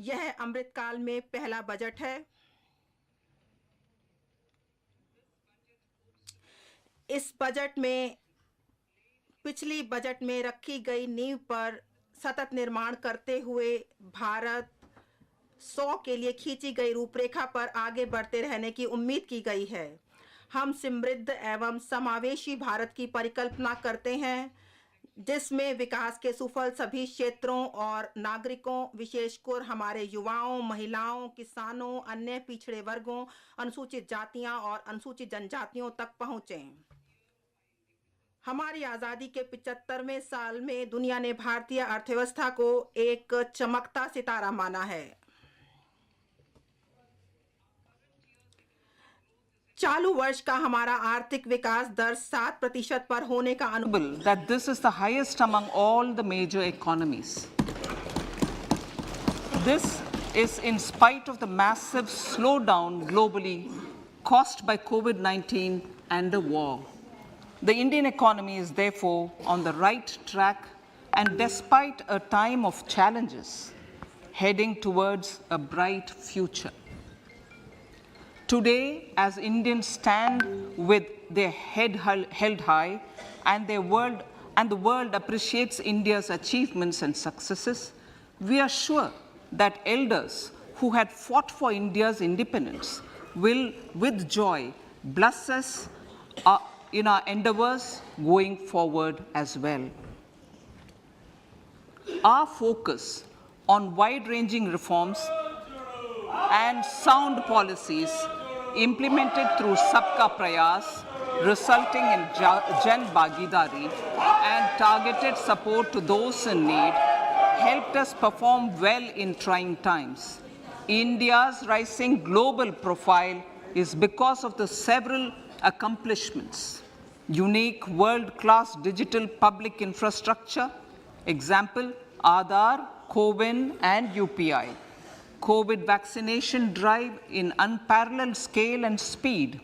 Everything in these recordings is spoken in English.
यह अमृतकाल में पहला बजट है। इस बजट में पिछली बजट में रखी गई नींव पर सतत निर्माण करते हुए भारत 100 के लिए खींची गई रूपरेखा पर आगे बढ़ते रहने की उम्मीद की गई है। हम समृद्ध एवं समावेशी भारत की परिकल्पना करते हैं, जिसमें विकास के सुफल सभी क्षेत्रों और नागरिकों, विशेषकर हमारे युवाओं, महिलाओं, किसानों, अन्य पिछड़े वर्गों, अनुसूचित जातियां और अनुसूचित जनजातियों तक पहुंचे। हमारी आज़ादी के 75वें साल में दुनिया ने भारतीय अर्थव्यवस्था को एक चमकता सितारा माना है। चालू वर्ष का हमारा आर्थिक विकास दर 7% पर होने का that this is the highest among all the major economies. This is in spite of the massive slowdown globally caused by COVID-19 and the war. The Indian economy is therefore on the right track, and despite a time of challenges, heading towards a bright future. Today, as Indians stand with their head held high and the world appreciates India's achievements and successes, we are sure that elders who had fought for India's independence will, with joy, bless us in our endeavors going forward as well. Our focus on wide-ranging reforms and sound policies implemented through Sabka Prayas, resulting in Jan Bhagidari and targeted support to those in need, helped us perform well in trying times. India's rising global profile is because of the several accomplishments: unique world-class digital public infrastructure, example, Aadhaar, CoWIN and UPI, COVID vaccination drive in unparalleled scale and speed,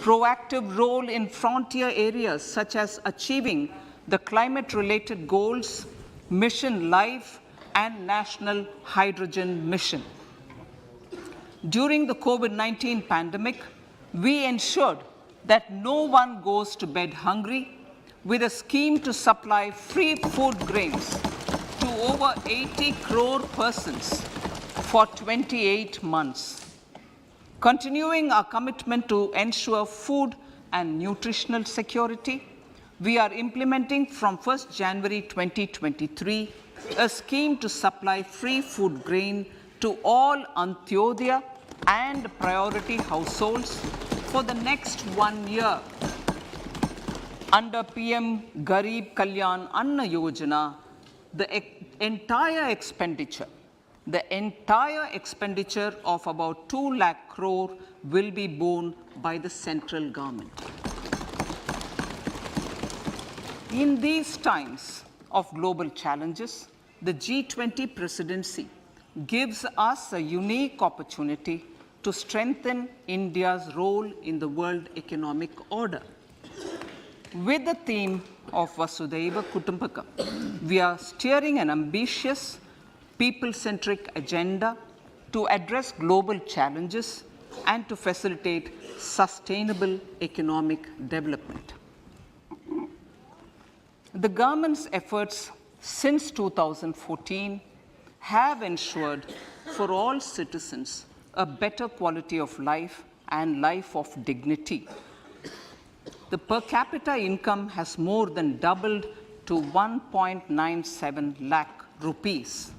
proactive role in frontier areas such as achieving the climate-related goals, Mission Life and National Hydrogen Mission. During the COVID-19 pandemic, we ensured that no one goes to bed hungry with a scheme to supply free food grains to over 80 crore persons for 28 months. Continuing our commitment to ensure food and nutritional security, we are implementing from 1st January 2023 a scheme to supply free food grain to all Antyodaya and priority households for the next 1 year. Under PM Garib Kalyan Anna Yojana, the entire expenditure of about 2 lakh crore will be borne by the central government. In these times of global challenges, the G20 presidency gives us a unique opportunity to strengthen India's role in the world economic order. With the theme of Vasudhaiva Kutumbakam, we are steering an ambitious, people-centric agenda to address global challenges and to facilitate sustainable economic development. The government's efforts since 2014 have ensured for all citizens a better quality of life and life of dignity. The per capita income has more than doubled to 1.97 lakh rupees.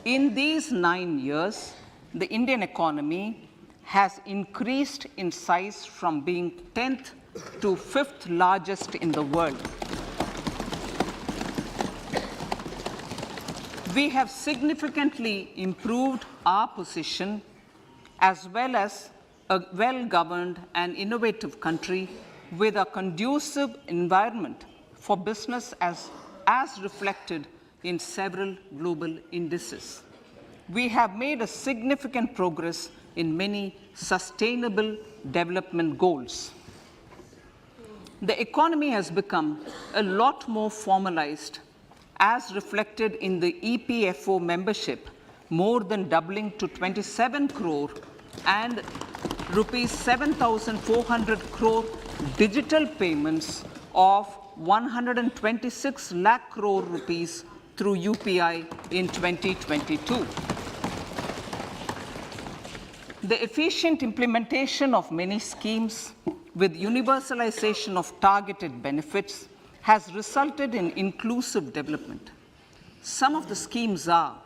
In these 9 years, the Indian economy has increased in size from being 10th to 5th largest in the world. We have significantly improved our position as well as a well-governed and innovative country with a conducive environment for business as reflected in several global indices. We have made a significant progress in many sustainable development goals. The economy has become a lot more formalized as reflected in the EPFO membership more than doubling to 27 crore, and rupees 7,400 crore digital payments of 126 lakh crore rupees through UPI in 2022. The efficient implementation of many schemes with universalization of targeted benefits has resulted in inclusive development. Some of the schemes are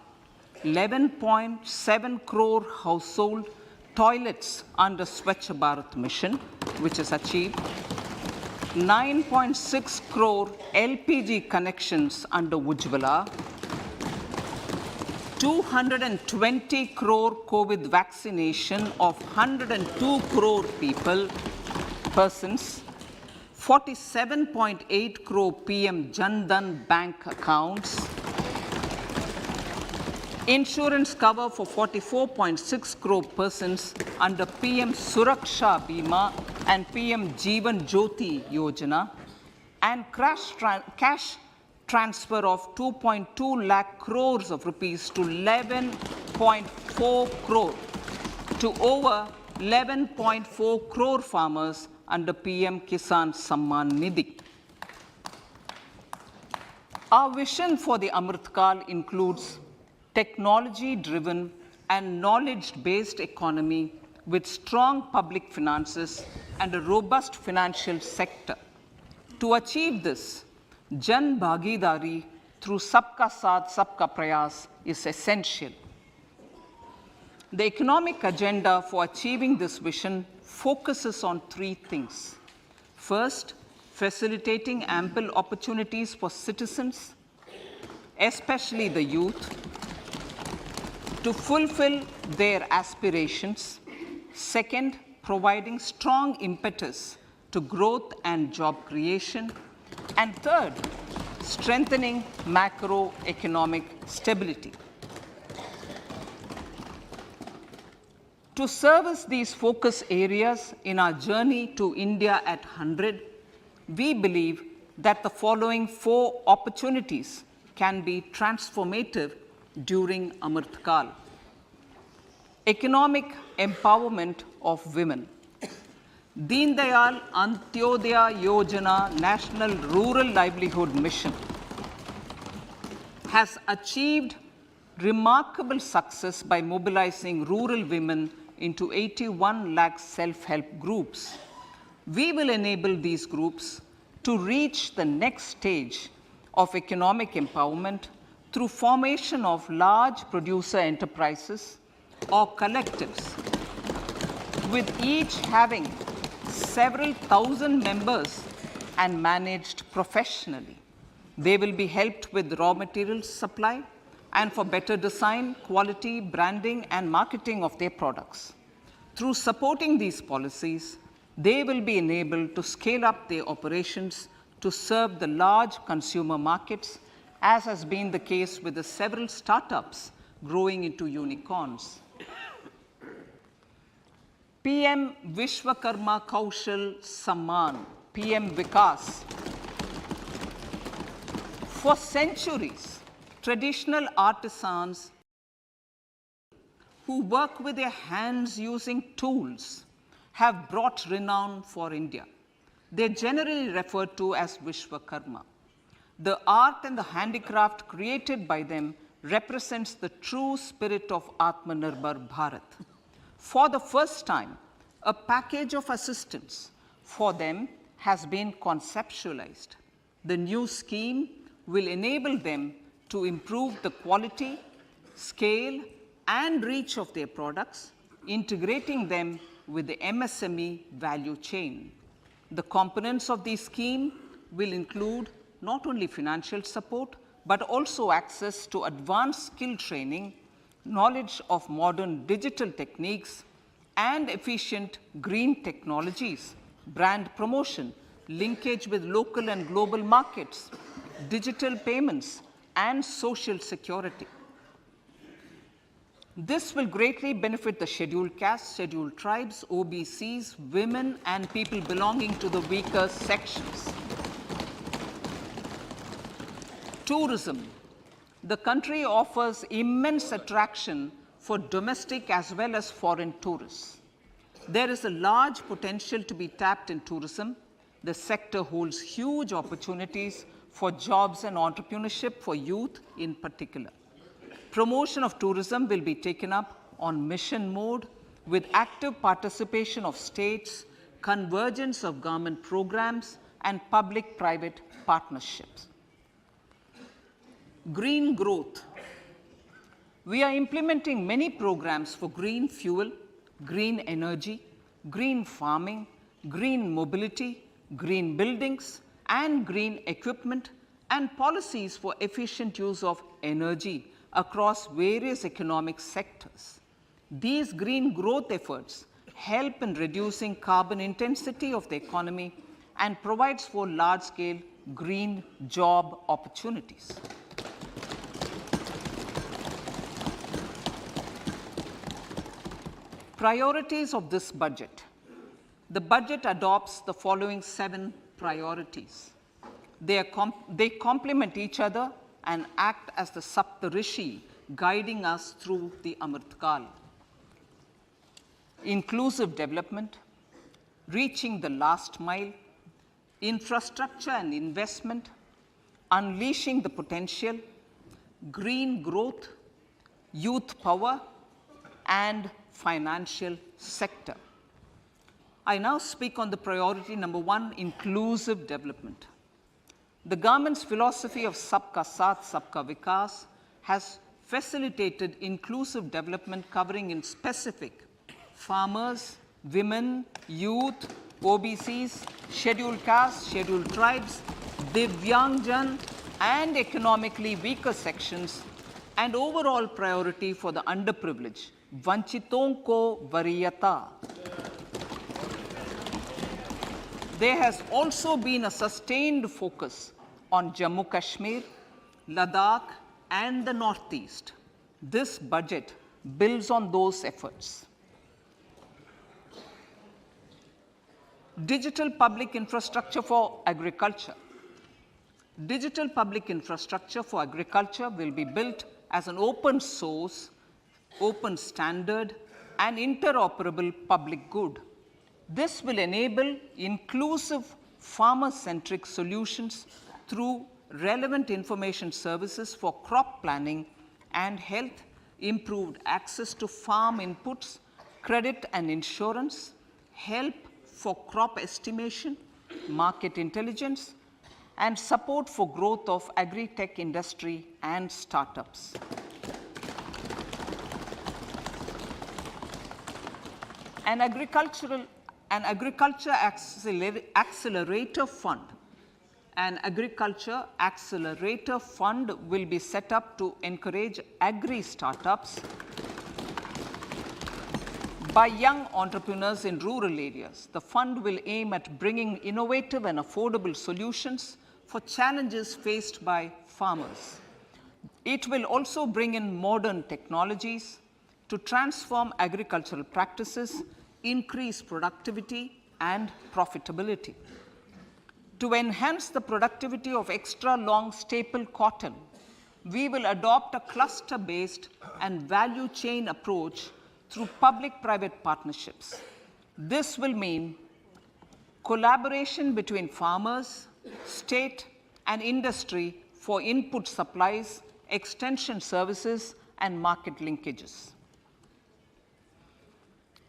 11.7 crore household toilets under Swachh Bharat mission, which is achieved, 9.6 crore LPG connections under Ujjwala, 220 crore COVID vaccination of 102 crore persons, 47.8 crore PM Jan Dhan bank accounts, insurance cover for 44.6 crore persons under PM Suraksha Bima and PM Jeevan Jyoti Yojana, and cash transfer of 2.2 lakh crores of rupees to 11.4 crore to over 11.4 crore farmers under PM Kisan Samman Nidhi. Our vision for the Amrit Kal includes technology-driven and knowledge-based economy with strong public finances and a robust financial sector. To achieve this, Jan Bhagidari through Sabka Saath, Sabka Prayas is essential. The economic agenda for achieving this vision focuses on three things. First, facilitating ample opportunities for citizens, especially the youth, to fulfill their aspirations. Second, providing strong impetus to growth and job creation. And third, strengthening macroeconomic stability. To service these focus areas in our journey to India at 100, we believe that the following four opportunities can be transformative during Amrit Kal. Economic empowerment of women. Deen Dayal Antyodaya Yojana National Rural Livelihood Mission has achieved remarkable success by mobilizing rural women into 81 lakh self-help groups. We will enable these groups to reach the next stage of economic empowerment through formation of large producer enterprises or collectives, with each having several thousand members and managed professionally. They will be helped with raw materials supply and for better design, quality, branding, and marketing of their products. Through supporting these policies, they will be enabled to scale up their operations to serve the large consumer markets, as has been the case with the several startups growing into unicorns. PM Vishwakarma Kaushal Samman, PM Vikas. For centuries, traditional artisans who work with their hands using tools have brought renown for India. They're generally referred to as Vishwakarma. The art and the handicraft created by them represents the true spirit of Atmanirbhar Bharat. For the first time, a package of assistance for them has been conceptualized. The new scheme will enable them to improve the quality, scale, and reach of their products, integrating them with the MSME value chain. The components of the scheme will include not only financial support, but also access to advanced skill training, knowledge of modern digital techniques, and efficient green technologies, brand promotion, linkage with local and global markets, digital payments, and social security. This will greatly benefit the scheduled castes, scheduled tribes, OBCs, women, and people belonging to the weaker sections. Tourism. the country offers immense attraction for domestic as well as foreign tourists. There is a large potential to be tapped in tourism. The sector holds huge opportunities for jobs and entrepreneurship for youth in particular. Promotion of tourism will be taken up on mission mode with active participation of states, convergence of government programs, and public-private partnerships. Green growth. We are implementing many programs for green fuel, green energy, green farming, green mobility, green buildings, and green equipment, and policies for efficient use of energy across various economic sectors. These green growth efforts help in reducing carbon intensity of the economy and provides for large-scale green job opportunities. Priorities of this budget. The budget adopts the following 7 priorities. They complement each other and act as the Saptarishi guiding us through the Amritkal. Inclusive development, reaching the last mile, infrastructure and investment, unleashing the potential, green growth, youth power, and financial sector. I now speak on the priority number 1, inclusive development. The government's philosophy of Sabka Saath, Sabka Vikas has facilitated inclusive development covering in specific farmers, women, youth, OBCs, scheduled castes, scheduled tribes, Divyangjan, and economically weaker sections, and overall priority for the underprivileged, Vanchiton ko Variyata. There has also been a sustained focus on Jammu Kashmir, Ladakh, and the Northeast. This budget builds on those efforts. Digital public infrastructure for agriculture. Digital public infrastructure for agriculture will be built as an open source, open standard, and interoperable public good. This will enable inclusive farmer-centric solutions through relevant information services for crop planning and health, improved access to farm inputs, credit and insurance, help for crop estimation, market intelligence, and support for growth of agri-tech industry and startups. An agriculture accelerator fund. An agriculture accelerator fund will be set up to encourage agri startups by young entrepreneurs in rural areas. The fund will aim at bringing innovative and affordable solutions for challenges faced by farmers. It will also bring in modern technologies to transform agricultural practices, increase productivity and profitability. To enhance the productivity of extra long staple cotton, we will adopt a cluster-based and value chain approach through public-private partnerships. This will mean collaboration between farmers, state, and industry for input supplies, extension services, and market linkages.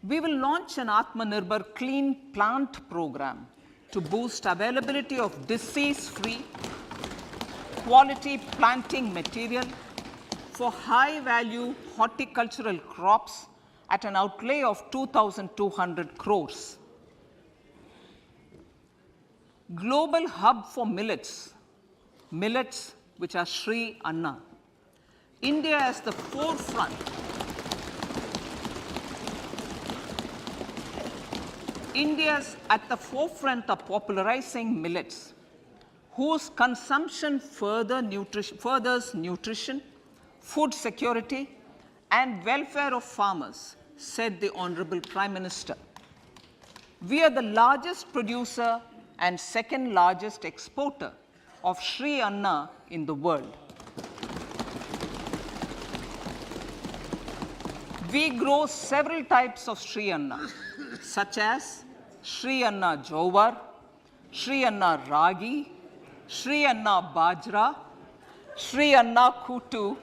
We will launch an Atmanirbhar Clean Plant program to boost availability of disease-free, quality planting material for high-value horticultural crops at an outlay of 2,200 crores. Global hub for millets, which are Sri Anna. India is the forefront. India is at the forefront of popularizing millets, whose consumption furthers nutrition, food security, and welfare of farmers, said the Honorable Prime Minister. We are the largest producer and second largest exporter of Sri Anna in the world. We grow several types of Sri Anna, such as Sri Anna Jowar, Sri Anna Ragi, Sri Anna Bajra, Sri Anna Kutu,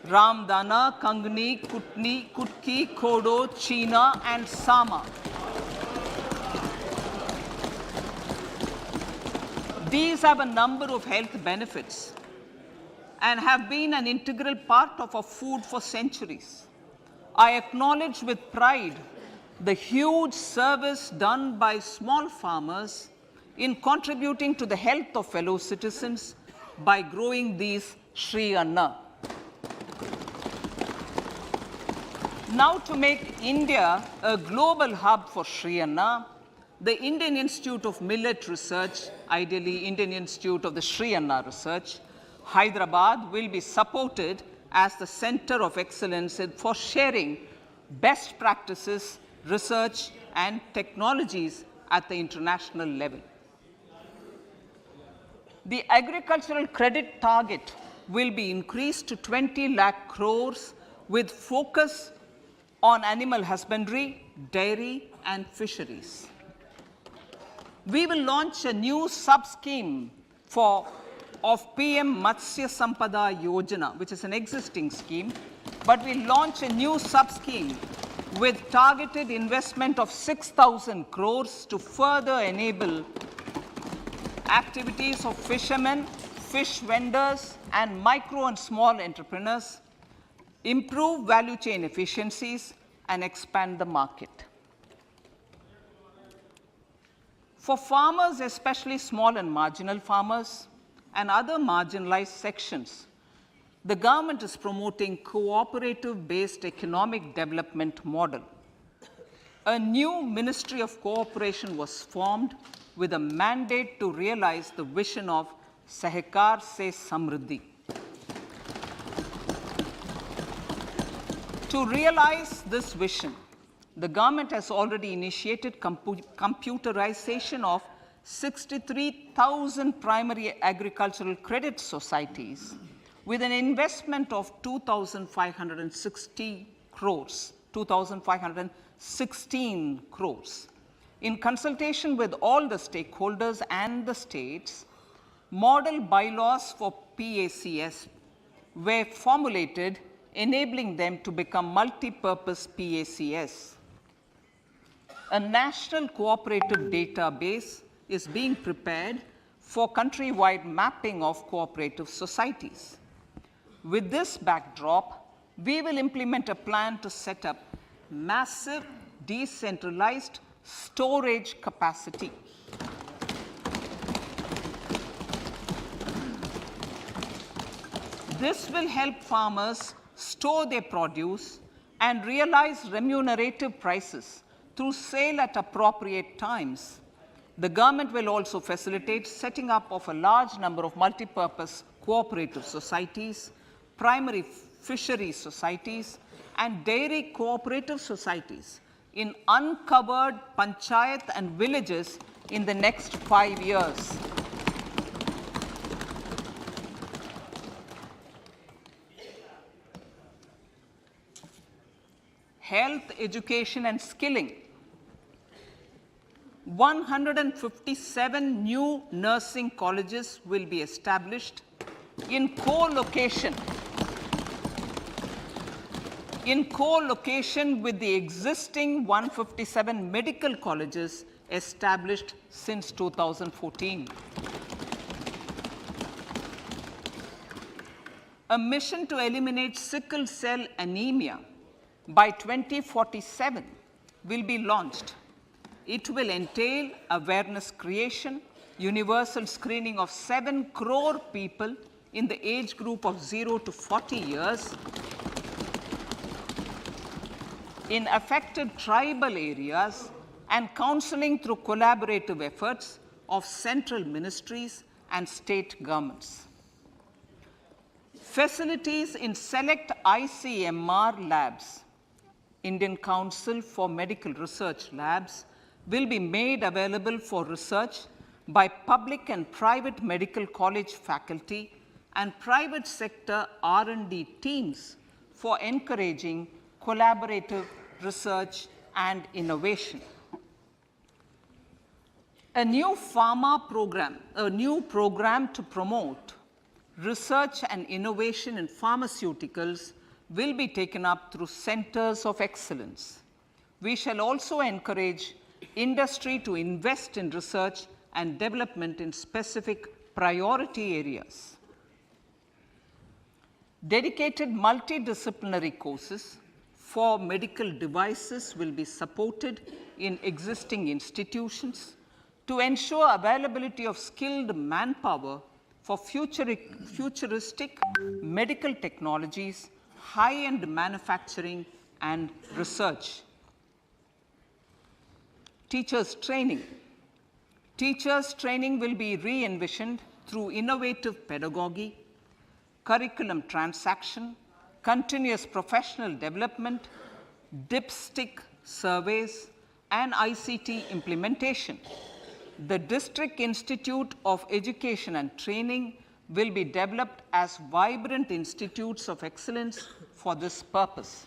Ramdana, Kangni, Kutni, Kutki, Kodo, China, and Sama. These have a number of health benefits and have been an integral part of our food for centuries. I acknowledge with pride the huge service done by small farmers in contributing to the health of fellow citizens by growing these Sri Anna. Now, to make India a global hub for Sri Anna, the Indian Institute of Millet Research, ideally Indian Institute of the Sri Anna Research, Hyderabad, will be supported as the center of excellence for sharing best practices, research, and technologies at the international level. The agricultural credit target will be increased to 20 lakh crores with focus on animal husbandry, dairy, and fisheries. We will launch a new sub-scheme of PM Matsya Sampada Yojana, which is an existing scheme, but we'll launch a new sub-scheme with targeted investment of 6,000 crores to further enable activities of fishermen, fish vendors, and micro and small entrepreneurs, improve value chain efficiencies, and expand the market. For farmers, especially small and marginal farmers and other marginalized sections, the government is promoting cooperative-based economic development model. A new Ministry of Cooperation was formed with a mandate to realize the vision of Sahakar Se Samriddhi. To realize this vision, the government has already initiated computerization of 63,000 primary agricultural credit societies with an investment of 2,560 crores, 2,516 crores. In consultation with all the stakeholders and the states, model bylaws for PACS were formulated, enabling them to become multi-purpose PACS. A national cooperative database is being prepared for countrywide mapping of cooperative societies. With this backdrop, we will implement a plan to set up massive decentralized storage capacity. This will help farmers store their produce and realize remunerative prices through sale at appropriate times. The government will also facilitate setting up of a large number of multipurpose cooperative societies, primary fishery societies, and dairy cooperative societies in uncovered panchayat and villages in the next 5 years. Health, education, and skilling. 157 new nursing colleges will be established in co-location with the existing 157 medical colleges established since 2014. A mission to eliminate sickle cell anemia by 2047 will be launched. It will entail awareness creation, universal screening of 7 crore people in the age group of 0 to 40 years in affected tribal areas, and counseling through collaborative efforts of central ministries and state governments. Facilities in select ICMR labs, Indian Council for Medical Research Labs, will be made available for research by public and private medical college faculty and private sector R&D teams for encouraging collaborative research and innovation. A new program to promote research and innovation in pharmaceuticals will be taken up through centers of excellence. We shall also encourage industry to invest in research and development in specific priority areas. Dedicated multidisciplinary courses for medical devices will be supported in existing institutions to ensure availability of skilled manpower for futuristic medical technologies, high-end manufacturing, and research. Teachers' training. Teachers' training will be re-envisioned through innovative pedagogy, curriculum transaction, continuous professional development, dipstick surveys, and ICT implementation. The District Institute of Education and Training will be developed as vibrant institutes of excellence for this purpose.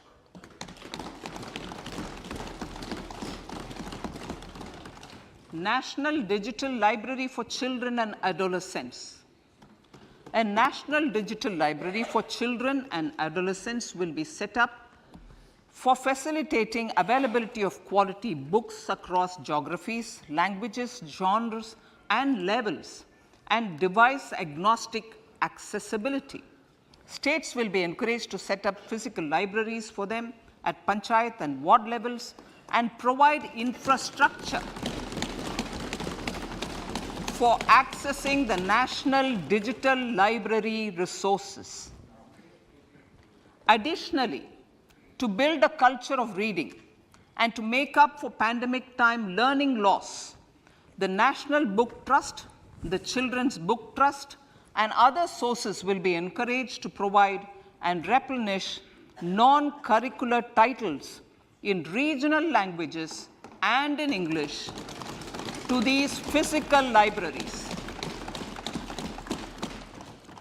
National Digital Library for Children and Adolescents. A National Digital Library for Children and Adolescents will be set up for facilitating availability of quality books across geographies, languages, genres, and levels, and device-agnostic accessibility. States will be encouraged to set up physical libraries for them at panchayat and ward levels and provide infrastructure for accessing the national digital library resources. Additionally, to build a culture of reading and to make up for pandemic time learning loss, the National Book Trust, the Children's Book Trust, and other sources will be encouraged to provide and replenish non-curricular titles in regional languages and in English to these physical libraries.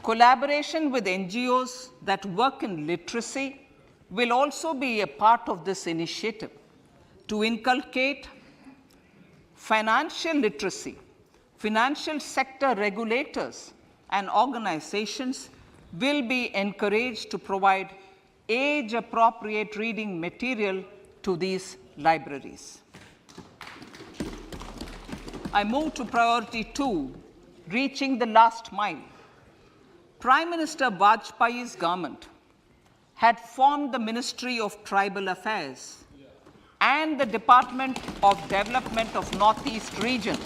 Collaboration with NGOs that work in literacy will also be a part of this initiative to inculcate financial literacy. Financial sector regulators and organizations will be encouraged to provide age-appropriate reading material to these libraries. I move to priority 2, reaching the last mile. Prime Minister Vajpayee's government had formed the Ministry of Tribal Affairs and the Department of Development of Northeast Region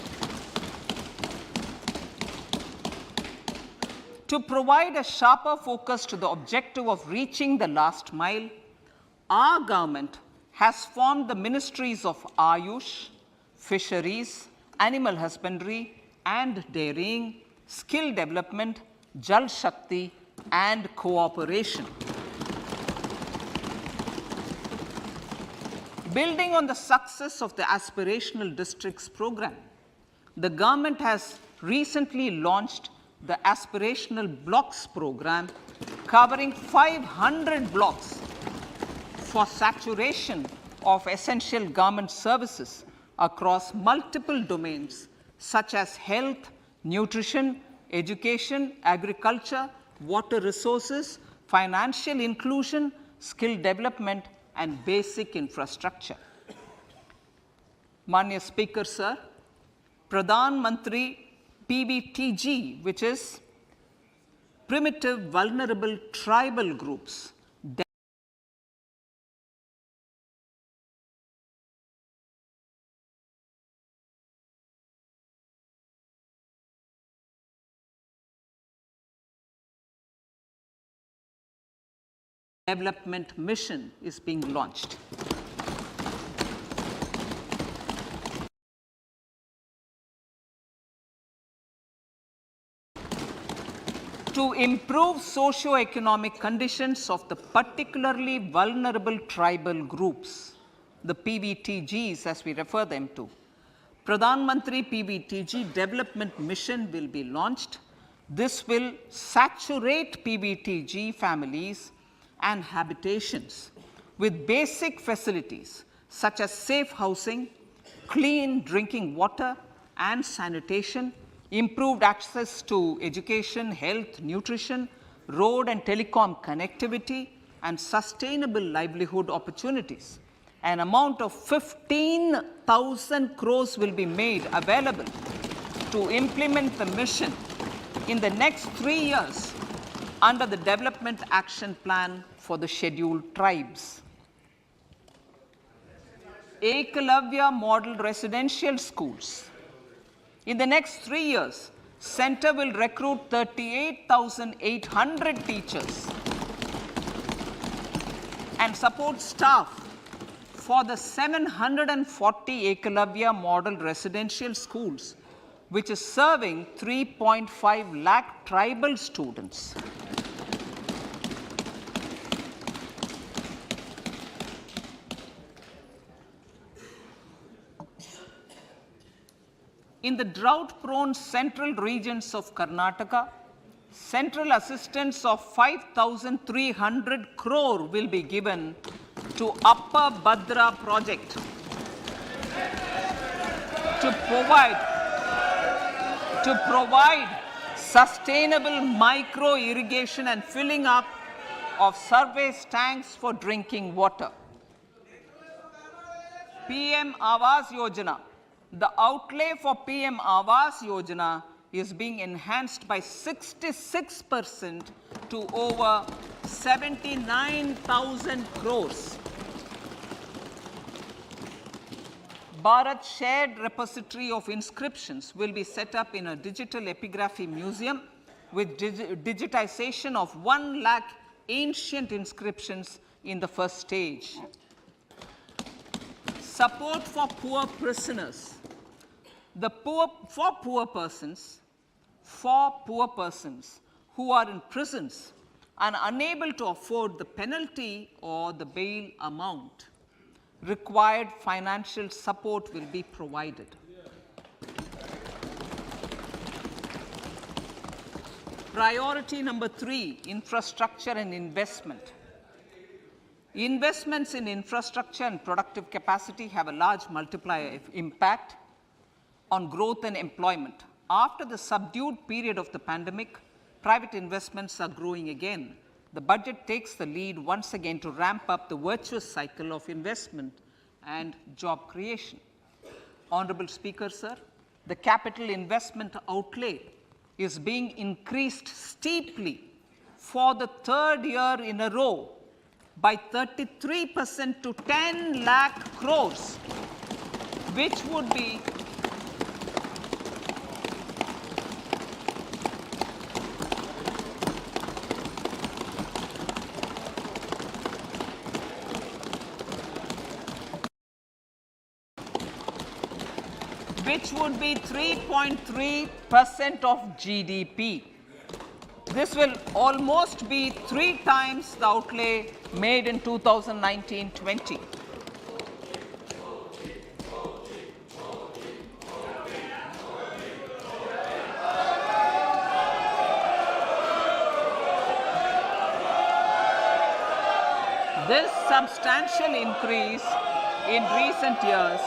to provide a sharper focus to the objective of reaching the last mile. Our government has formed the Ministries of Ayush, Fisheries, Animal Husbandry and Dairying, Skill Development, Jal Shakti, and Cooperation. Building on the success of the Aspirational Districts program, the government has recently launched the Aspirational Blocks program, covering 500 blocks for saturation of essential government services across multiple domains such as health, nutrition, education, agriculture, water resources, financial inclusion, skill development, and basic infrastructure. Manya Speaker, Sir, Pradhan Mantri PVTG, which is Primitive Vulnerable Tribal Groups, development mission is being launched. To improve socio-economic conditions of the particularly vulnerable tribal groups, the PVTGs as we refer them to, Pradhan Mantri PVTG Development Mission will be launched. This will saturate PVTG families and habitations with basic facilities such as safe housing, clean drinking water and sanitation, improved access to education, health, nutrition, road and telecom connectivity, and sustainable livelihood opportunities. An amount of 15,000 crores will be made available to implement the mission in the next 3 years under the Development Action Plan for the Scheduled Tribes. Ekalavya Model Residential Schools. In the next 3 years, Center will recruit 38,800 teachers and support staff for the 740 Ekalavya Model Residential Schools, which is serving 3.5 lakh tribal students. In the drought-prone central regions of Karnataka, central assistance of 5,300 crore will be given to Upper Bhadra project to provide sustainable micro irrigation and filling up of surface tanks for drinking water. PM Awas Yojana. The outlay for PM Awas Yojana is being enhanced by 66% to over 79,000 crores. Bharat Shared Repository of Inscriptions will be set up in a digital epigraphy museum with digitization of 1 lakh ancient inscriptions in the first stage. Support for poor prisoners. For poor persons who are in prisons and unable to afford the penalty or the bail amount, required financial support will be provided. Priority number 3, infrastructure and investment. Investments in infrastructure and productive capacity have a large multiplier impact on growth and employment. After the subdued period of the pandemic, private investments are growing again. The budget takes the lead once again to ramp up the virtuous cycle of investment and job creation. Honorable Speaker, sir, the capital investment outlay is being increased steeply for the 3rd year in a row by 33% to 10 lakh crores, which would be which would be 3.3% of GDP. This will almost be 3 times the outlay made in 2019-20. This substantial increase in recent years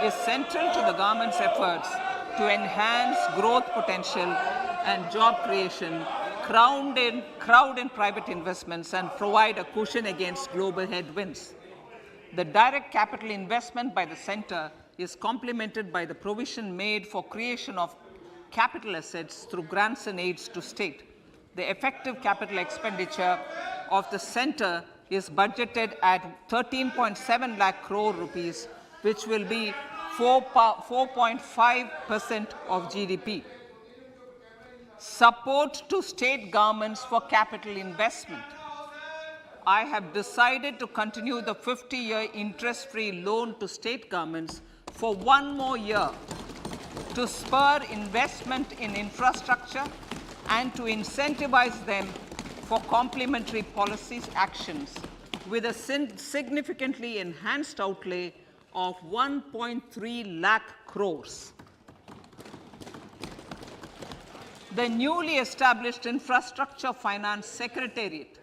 is central to the government's efforts to enhance growth potential and job creation, crowd in private investments, and provide a cushion against global headwinds. The direct capital investment by the center is complemented by the provision made for creation of capital assets through grants and aids to state. The effective capital expenditure of the center is budgeted at 13.7 lakh crore rupees, which will be 4.5% of GDP. Support to state governments for capital investment. I have decided to continue the 50-year interest-free loan to state governments for 1 more year to spur investment in infrastructure and to incentivize them for complementary policy actions with a significantly enhanced outlay of 1.3 lakh crores. The newly established Infrastructure Finance Secretariat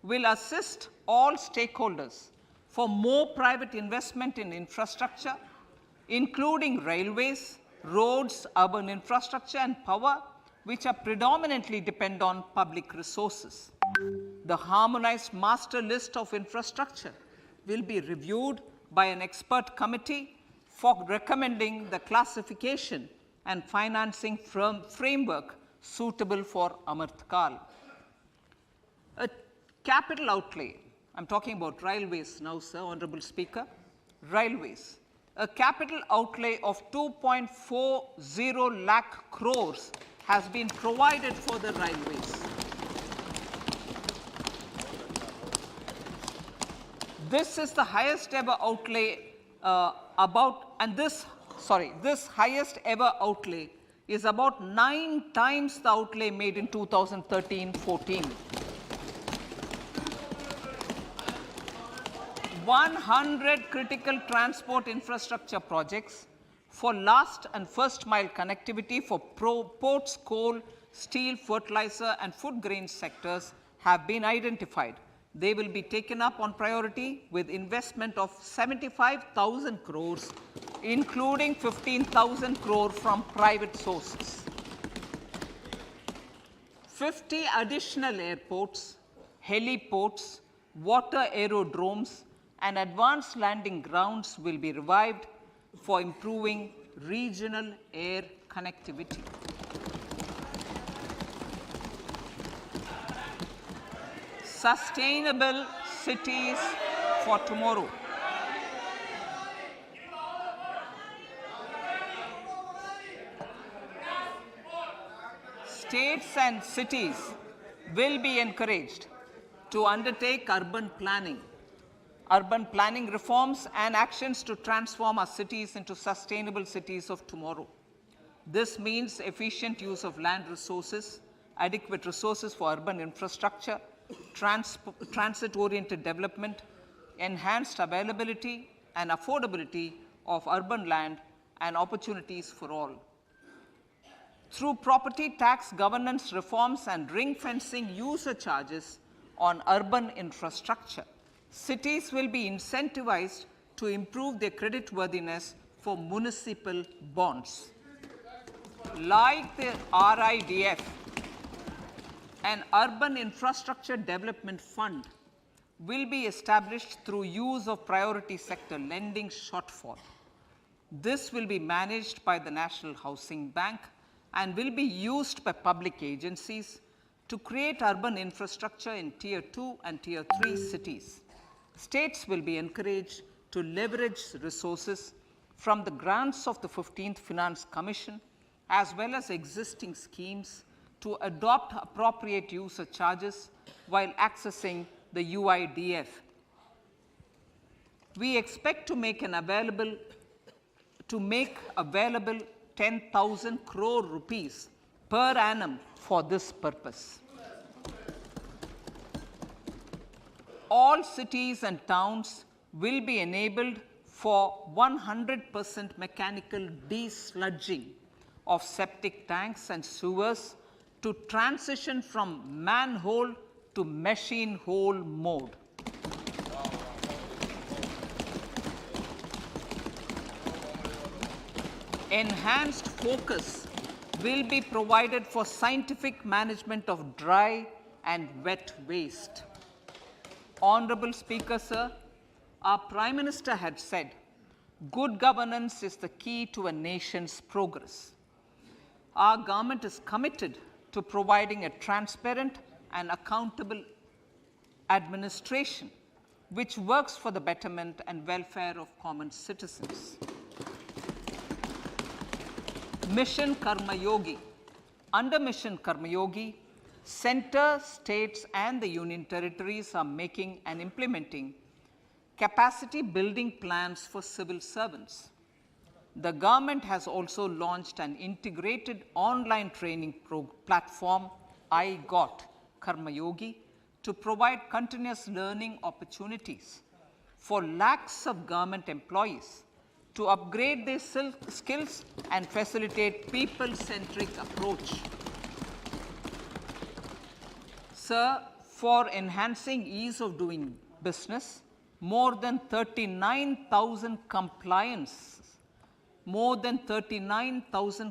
will assist all stakeholders for more private investment in infrastructure, including railways, roads, urban infrastructure, and power, which are predominantly depend on public resources. The harmonized master list of infrastructure will be reviewed by an expert committee for recommending the classification and financing framework suitable for Amartkal. A capital outlay, I'm talking about railways now, sir, Honorable Speaker, railways. A capital outlay of 2.40 lakh crores has been provided for the railways. This is the highest ever outlay this highest ever outlay is about 9 times the outlay made in 2013-14. 100 critical transport infrastructure projects for last and first mile connectivity for ports, coal, steel, fertilizer, and food grain sectors have been identified. They will be taken up on priority with investment of 75,000 crores, including 15,000 crore from private sources. 50 additional airports, heliports, water aerodromes, and advanced landing grounds will be revived for improving regional air connectivity. Sustainable cities for tomorrow. States and cities will be encouraged to undertake urban planning reforms and actions to transform our cities into sustainable cities of tomorrow. This means efficient use of land resources, adequate resources for urban infrastructure, transit-oriented development, enhanced availability and affordability of urban land, and opportunities for all. Through property tax governance reforms and ring-fencing user charges on urban infrastructure, cities will be incentivized to improve their creditworthiness for municipal bonds. Like the RIDF, an urban infrastructure development fund will be established through use of priority sector lending shortfall. This will be managed by the National Housing Bank and will be used by public agencies to create urban infrastructure in Tier 2 and Tier 3 cities. States will be encouraged to leverage resources from the grants of the 15th Finance Commission as well as existing schemes to adopt appropriate user charges while accessing the UIDF. We expect to make available 10,000 crore rupees per annum for this purpose. All cities and towns will be enabled for 100% mechanical desludging of septic tanks and sewers to transition from manhole to machine hole mode. Enhanced focus will be provided for scientific management of dry and wet waste. Honorable Speaker, sir, our Prime Minister had said, good governance is the key to a nation's progress. Our government is committed to providing a transparent and accountable administration which works for the betterment and welfare of common citizens. Mission Karma Yogi. Under Mission Karma Yogi, center, states and the union territories are making and implementing capacity building plans for civil servants. The government has also launched an integrated online training platform, I Got Karma Yogi, to provide continuous learning opportunities for lakhs of government employees to upgrade their skills and facilitate people-centric approach. Sir, for enhancing ease of doing business, more than 39,000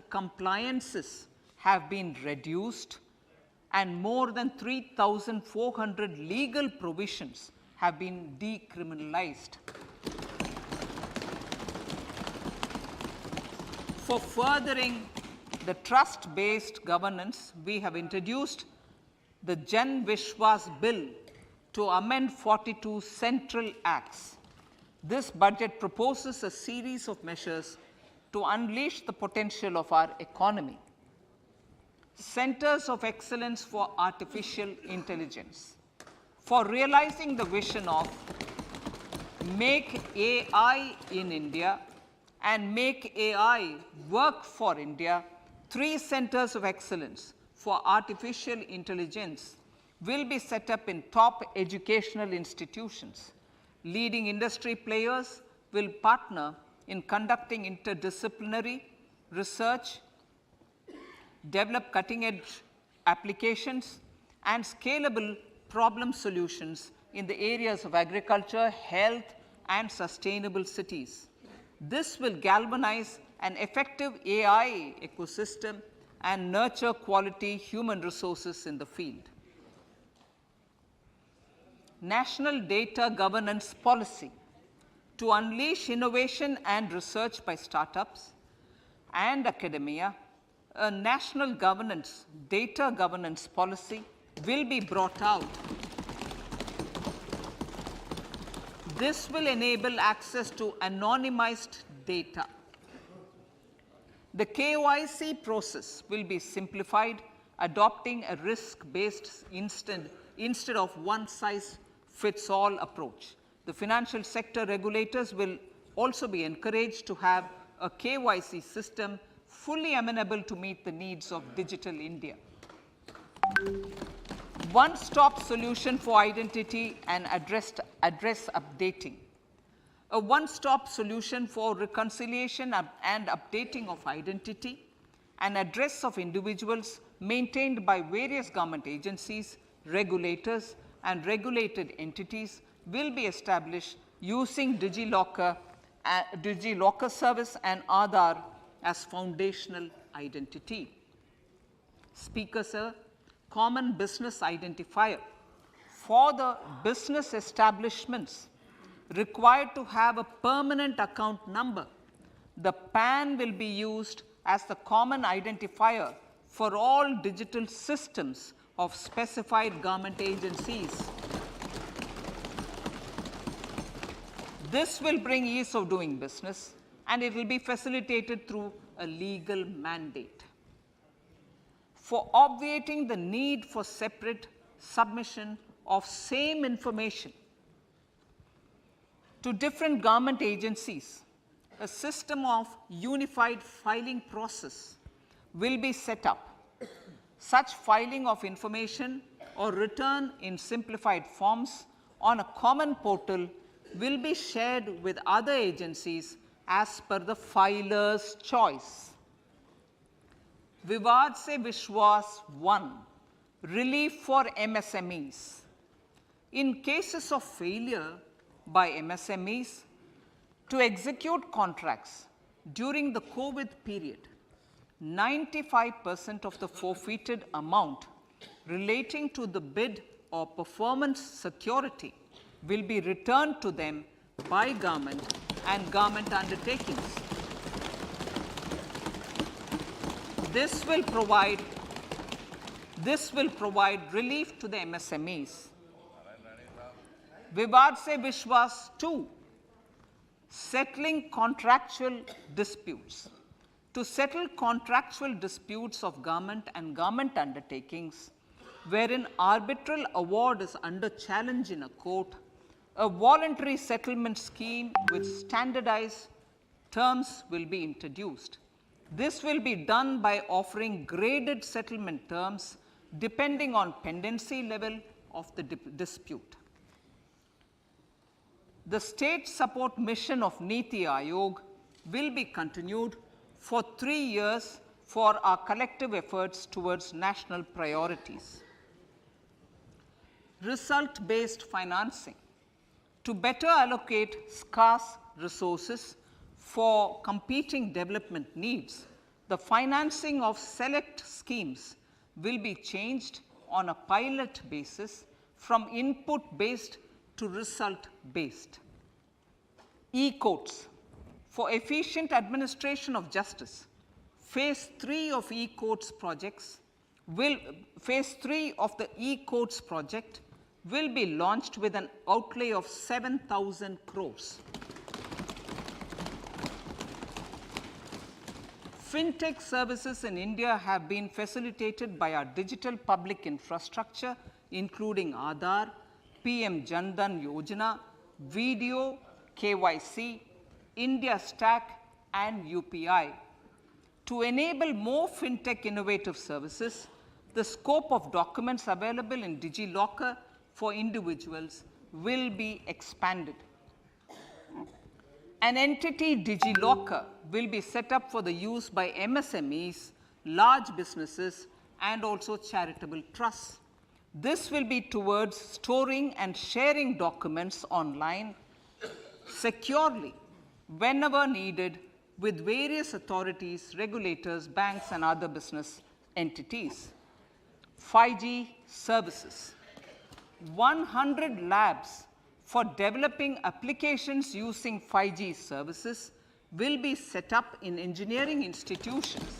compliances have been reduced, and more than 3,400 legal provisions have been decriminalized. For furthering the trust-based governance, we have introduced the Jan Vishwas Bill to amend 42 central acts. This budget proposes a series of measures to unleash the potential of our economy. Centers of Excellence for Artificial Intelligence. For realizing the vision of Make AI in India and Make AI Work for India, 3 centers of excellence for artificial intelligence will be set up in top educational institutions. Leading industry players will partner in conducting interdisciplinary research, develop cutting-edge applications, and scalable problem solutions in the areas of agriculture, health, and sustainable cities. This will galvanize an effective AI ecosystem and nurture quality human resources in the field. National Data Governance Policy to unleash innovation and research by startups and academia. A national data governance policy will be brought out. This will enable access to anonymized data. The KYC process will be simplified, adopting a risk-based instead of one-size-fits-all approach. The financial sector regulators will also be encouraged to have a KYC system fully amenable to meet the needs of digital India. One-stop solution for identity and address updating. A one-stop solution for reconciliation and updating of identity and address of individuals maintained by various government agencies, regulators, and regulated entities will be established using DigiLocker service and Aadhaar as foundational identity. Speaker, sir, common business identifier. For the business establishments required to have a permanent account number, the PAN will be used as the common identifier for all digital systems of specified government agencies. This will bring ease of doing business, and it will be facilitated through a legal mandate. For obviating the need for separate submission of same information to different government agencies, a system of unified filing process will be set up. Such filing of information or return in simplified forms on a common portal will be shared with other agencies as per the filer's choice. Vivad se Vishwas 1, relief for MSMEs. In cases of failure by MSMEs to execute contracts during the COVID period, 95% of the forfeited amount relating to the bid or performance security will be returned to them by government and government undertakings. This will provide relief to the MSMEs. Vivad se Vishwas 2, settling contractual disputes. To settle contractual disputes of government and government undertakings, wherein arbitral award is under challenge in a court, a voluntary settlement scheme with standardized terms will be introduced. This will be done by offering graded settlement terms depending on pendency level of the dispute. The state support mission of Niti Aayog will be continued for 3 years for our collective efforts towards national priorities. Result-based financing. to better allocate scarce resources for competing development needs, the financing of select schemes will be changed on a pilot basis from input-based to result-based. E-courts. For efficient administration of justice, phase 3 of e-courts projects phase 3 of the e-courts project will be launched with an outlay of 7,000 crores. Fintech services in India have been facilitated by our digital public infrastructure, including Aadhaar, PM Jan Dhan Yojana, Video, KYC, India Stack, and UPI. To enable more fintech innovative services, the scope of documents available in DigiLocker for individuals will be expanded. An entity DigiLocker will be set up for the use by MSMEs, large businesses, and also charitable trusts. This will be towards storing and sharing documents online securely whenever needed with various authorities, regulators, banks, and other business entities. 5G services. 100 labs for developing applications using 5G services will be set up in engineering institutions.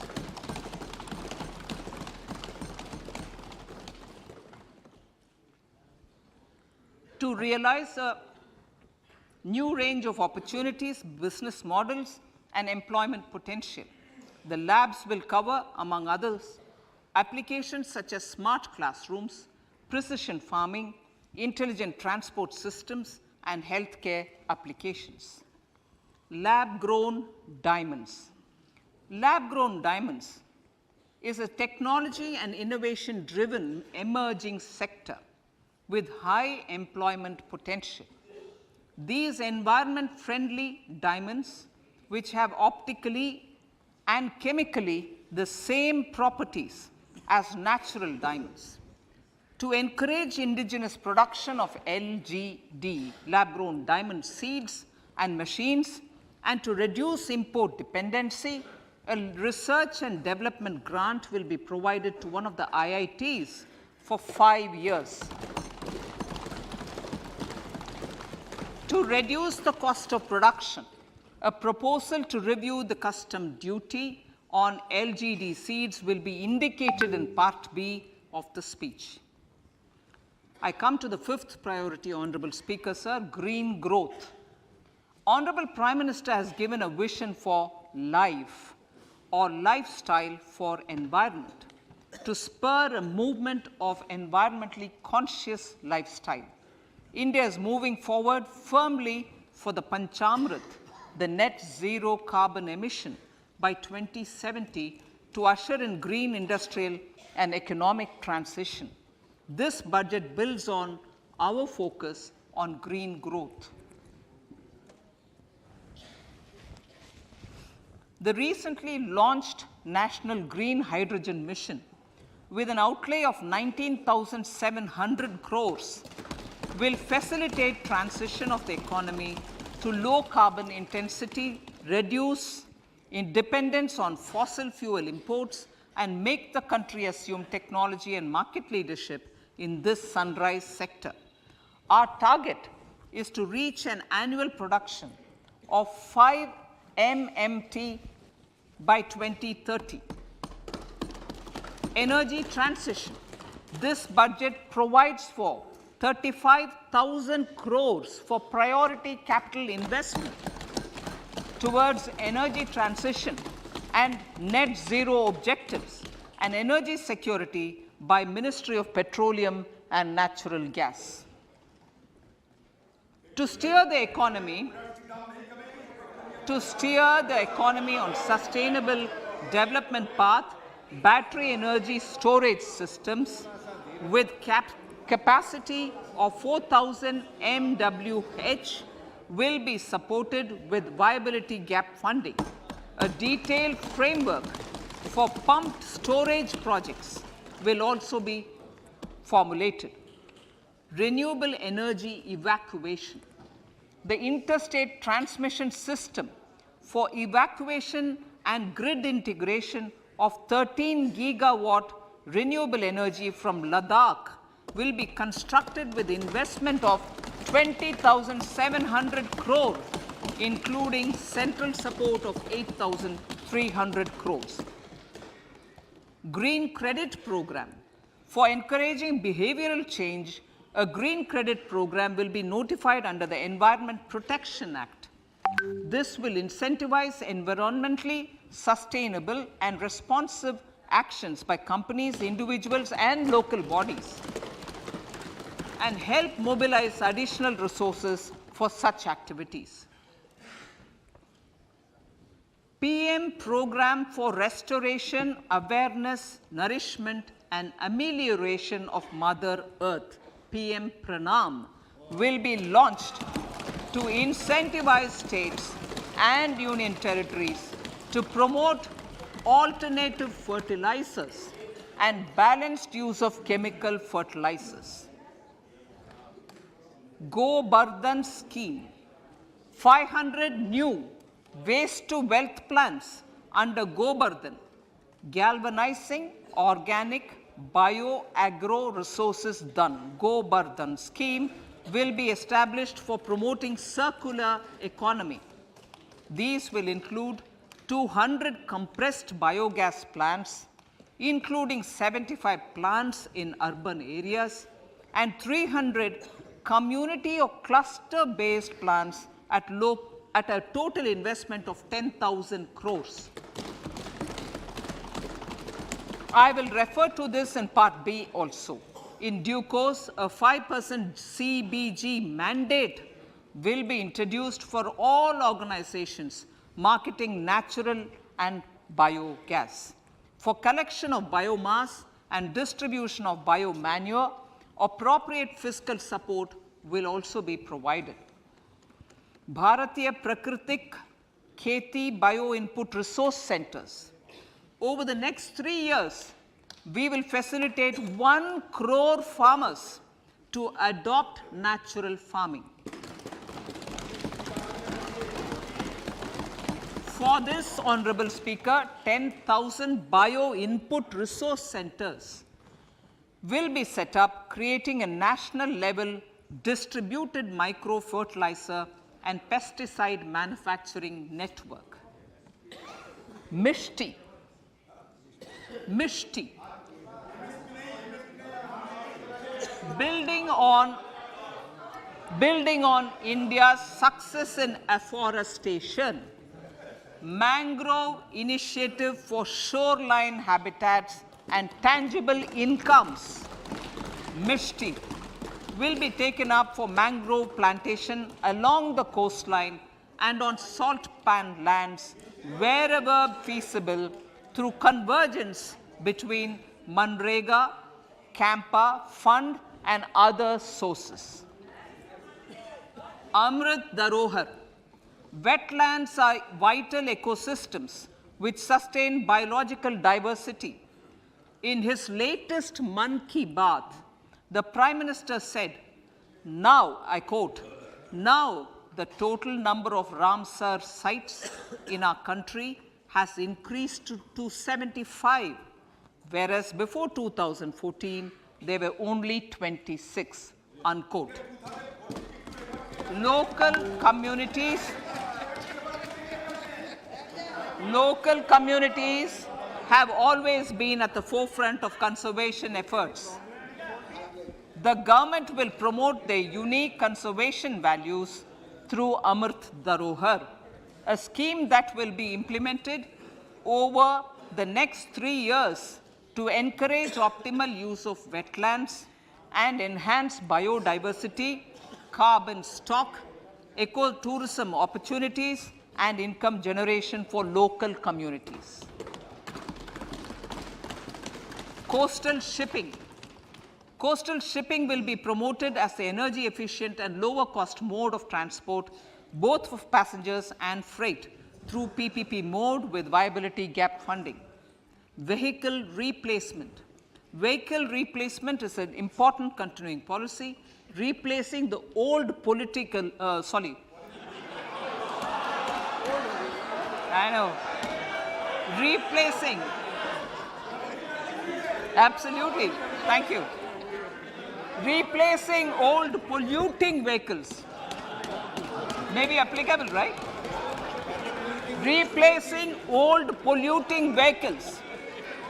To realize a new range of opportunities, business models, and employment potential. The labs will cover, among others, applications such as smart classrooms, precision farming, intelligent transport systems, and healthcare applications. Lab-grown diamonds. Lab-grown diamonds is a technology and innovation-driven emerging sector with high employment potential. These environment-friendly diamonds, which have optically and chemically the same properties as natural diamonds. To encourage indigenous production of LGD, lab-grown diamond seeds and machines, and to reduce import dependency, a research and development grant will be provided to one of the IITs for 5 years. To reduce the cost of production, a proposal to review the custom duty on LGD seeds will be indicated in Part B of the speech. I come to the fifth priority, Honorable Speaker, sir, green growth. Honorable Prime Minister has given a vision for life or lifestyle for environment to spur a movement of environmentally conscious lifestyle. India is moving forward firmly for the Panchamrit, the net zero carbon emission by 2070 to usher in green industrial and economic transition. This budget builds on our focus on green growth. The recently launched National Green Hydrogen Mission, with an outlay of 19,700 crores, will facilitate transition of the economy to low carbon intensity, reduce dependence on fossil fuel imports, and make the country assume technology and market leadership in this sunrise sector. Our target is to reach an annual production of 5 MMT by 2030. Energy transition. This budget provides for 35,000 crores for priority capital investment towards energy transition and net zero objectives and energy security by Ministry of Petroleum and Natural Gas. To steer the economy on sustainable development path, battery energy storage systems with capacity of 4,000 MWH will be supported with viability gap funding. A detailed framework for pumped storage projects will also be formulated. Renewable energy evacuation. the interstate transmission system for evacuation and grid integration of 13 gigawatt renewable energy from Ladakh will be constructed with investment of 20,700 crore, including central support of 8,300 crores. Green Credit Program. For encouraging behavioral change, a green credit program will be notified under the Environment Protection Act. This will incentivize environmentally sustainable and responsive actions by companies, individuals, and local bodies, and help mobilize additional resources for such activities. PM Program for Restoration, Awareness, Nourishment, and Amelioration of Mother Earth, PM Pranam, will be launched to incentivize states and union territories to promote alternative fertilizers and balanced use of chemical fertilizers. Go Bardhan Scheme. 500 new waste to wealth plants under Go Bardhan, galvanizing organic bio-agro resources done. Go Bardhan scheme will be established for promoting circular economy. These will include 200 compressed biogas plants, including 75 plants in urban areas, and 300 community or cluster-based plants at a total investment of 10,000 crores. I will refer to this in Part B also. In due course, a 5% CBG mandate will be introduced for all organizations marketing natural and biogas. For collection of biomass and distribution of biomanure, appropriate fiscal support will also be provided. Bharatiya Prakritik Kheti Bio Input Resource Centers. Over the next 3 years, we will facilitate 1 crore farmers to adopt natural farming. For this, Honorable Speaker, 10,000 bio input resource centers will be set up, creating a national level distributed micro fertilizer and pesticide manufacturing network. Mishti. Building on India's success in afforestation, mangrove initiative for shoreline habitats and tangible incomes, Mishti, will be taken up for mangrove plantation along the coastline and on salt pan lands wherever feasible through convergence between Manrega, Campa, Fund and other sources. Amrit Dharohar. Wetlands are vital ecosystems which sustain biological diversity. In his latest Mann Ki Baat, the Prime Minister said, now, I quote, now the total number of Ramsar sites in our country has increased to 75, whereas before 2014, there were only 26, unquote. Local communities have always been at the forefront of conservation efforts. The government will promote their unique conservation values through Amrit Dharohar, a scheme that will be implemented over the next 3 years to encourage optimal use of wetlands and enhance biodiversity, carbon stock, ecotourism opportunities, and income generation for local communities. Coastal shipping. Coastal shipping will be promoted as the energy efficient and lower cost mode of transport, both for passengers and freight, through PPP mode with viability gap funding. Vehicle replacement. Vehicle replacement is an important continuing policy, replacing the old I know. Replacing. Absolutely. Thank you. Replacing old polluting vehicles. May be applicable, right? Replacing old polluting vehicles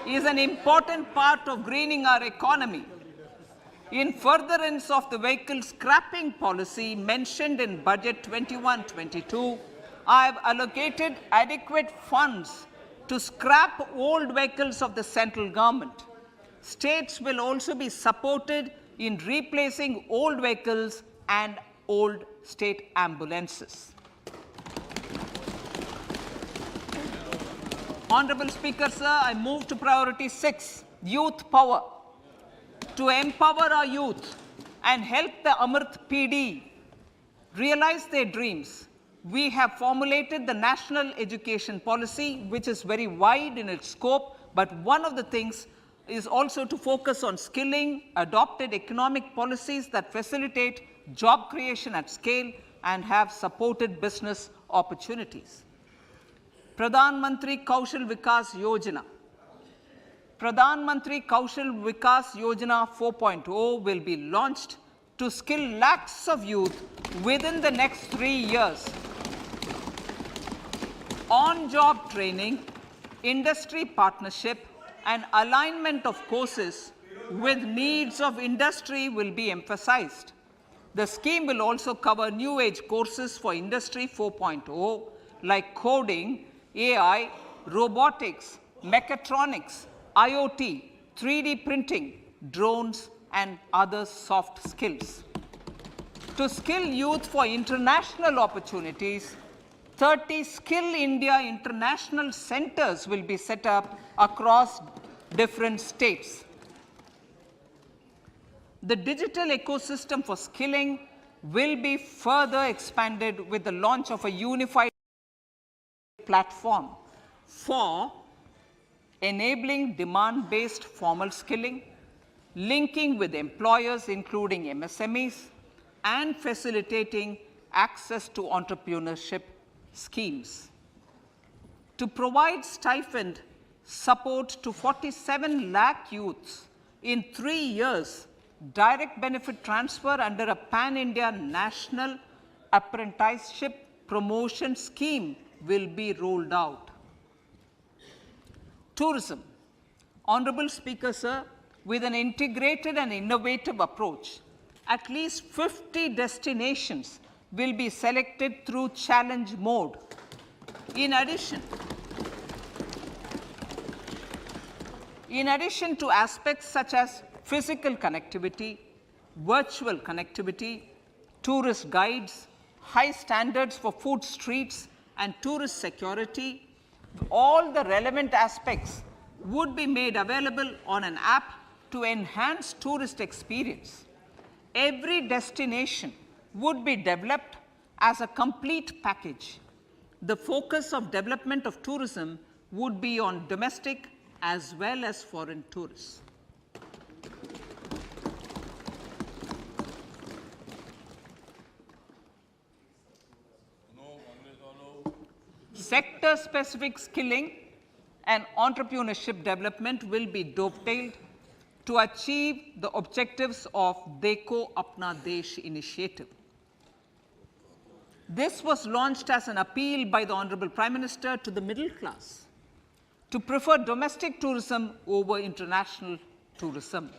is an important part of greening our economy. In furtherance of the vehicle scrapping policy mentioned in Budget 21-22, I have allocated adequate funds to scrap old vehicles of the central government. States will also be supported in replacing old vehicles and old state ambulances. Honorable Speaker, sir, I move to priority 6, youth power. To empower our youth and help the Amrit PD realize their dreams, we have formulated the National Education Policy, which is very wide in its scope, but one of the things is also to focus on skilling, adopted economic policies that facilitate job creation at scale and have supported business opportunities. Pradhan Mantri Kaushal Vikas Yojana. Pradhan Mantri Kaushal Vikas Yojana 4.0 will be launched to skill lakhs of youth within the next 3 years. On-job training, industry partnership, and alignment of courses with needs of industry will be emphasized. The scheme will also cover new age courses for Industry 4.0 like coding, AI, robotics, mechatronics, IoT, 3D printing, drones, and other soft skills. To skill youth for international opportunities, 30 Skill India International Centers will be set up across different states. The digital ecosystem for skilling will be further expanded with the launch of a unified platform for enabling demand-based formal skilling, linking with employers including MSMEs, and facilitating access to entrepreneurship schemes. To provide stipend support to 47 lakh youths in 3 years, direct benefit transfer under a pan-India national apprenticeship promotion scheme will be rolled out. Tourism. Honorable Speaker, sir, with an integrated and innovative approach, at least 50 destinations will be selected through challenge mode. In addition to aspects such as physical connectivity, virtual connectivity, tourist guides, high standards for food streets, and tourist security, all the relevant aspects would be made available on an app to enhance tourist experience. Every destination would be developed as a complete package. The focus of development of tourism would be on domestic as well as foreign tourists. Sector-specific skilling and entrepreneurship development will be dovetailed to achieve the objectives of Dekho Apna Desh initiative. This was launched as an appeal by the Honorable Prime Minister to the middle class to prefer domestic tourism over international tourism.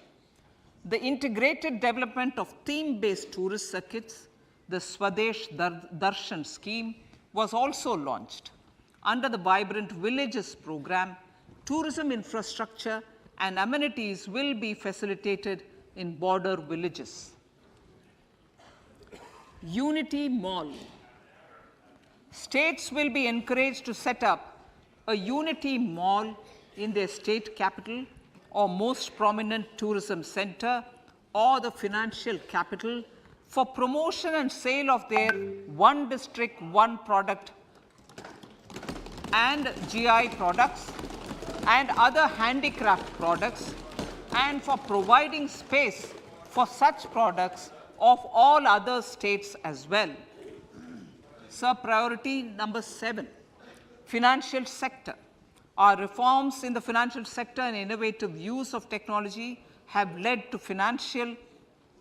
The integrated development of theme-based tourist circuits, the Swadesh Darshan scheme, was also launched. Under the Vibrant Villages program, tourism infrastructure and amenities will be facilitated in border villages. Unity Mall. States will be encouraged to set up a Unity Mall in their state capital or most prominent tourism center or the financial capital for promotion and sale of their one district, one product and GI products and other handicraft products, and for providing space for such products of all other states as well. Sir, priority number 7, Financial sector. Our reforms in the financial sector and innovative use of technology have led to financial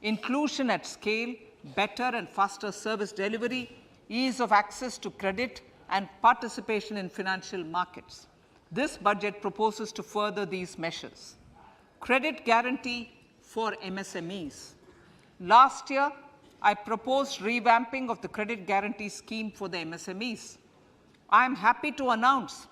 inclusion at scale, better and faster service delivery, ease of access to credit, and participation in financial markets. This budget proposes to further these measures. Credit guarantee for MSMEs. Last year, I proposed revamping of the credit guarantee scheme for the MSMEs. I am happy to announce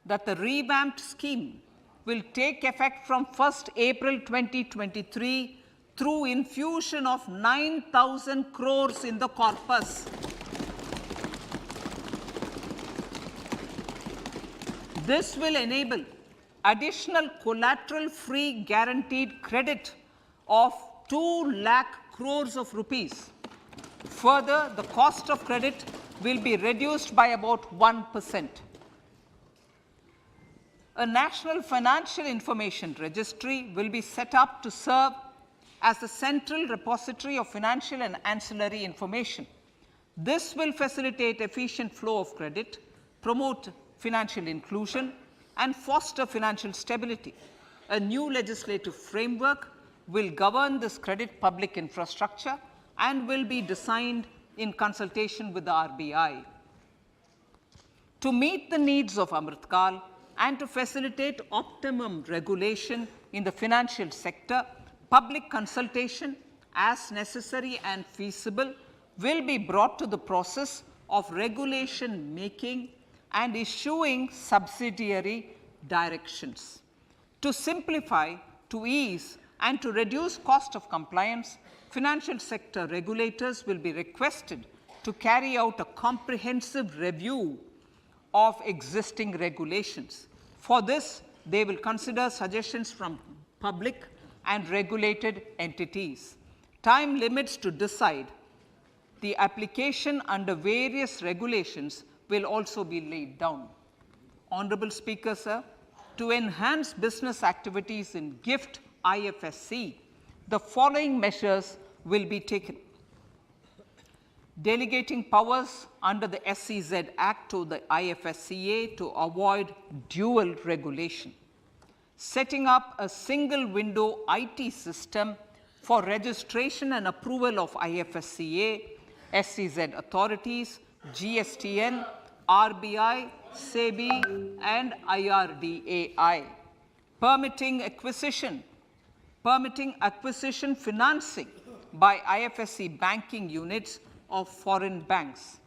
that the revamped scheme will take effect from 1st April 2023 through infusion of 9,000 crores in the corpus. This will enable additional collateral-free guaranteed credit of 2 lakh crores of rupees. Further, the cost of credit will be reduced by about 1%. A national financial information registry will be set up to serve as the central repository of financial and ancillary information. This will facilitate efficient flow of credit, promote financial inclusion, and foster financial stability. A new legislative framework will govern this credit public infrastructure and will be designed in consultation with the RBI. To meet the needs of Amrit Kal and to facilitate optimum regulation in the financial sector, public consultation, as necessary and feasible, will be brought to the process of regulation making and issuing subsidiary directions. To simplify, to ease, and to reduce cost of compliance, financial sector regulators will be requested to carry out a comprehensive review of existing regulations. For this, they will consider suggestions from public and regulated entities. Time limits to decide the application under various regulations will also be laid down. Honorable Speaker, sir, to enhance business activities in GIFT IFSC, the following measures will be taken. Delegating powers under the SEZ Act to the IFSCA to avoid dual regulation. Setting up a single window IT system for registration and approval of IFSCA, SEZ authorities, GSTN, RBI, SEBI, and IRDAI. Permitting acquisition financing by IFSC banking units of foreign banks.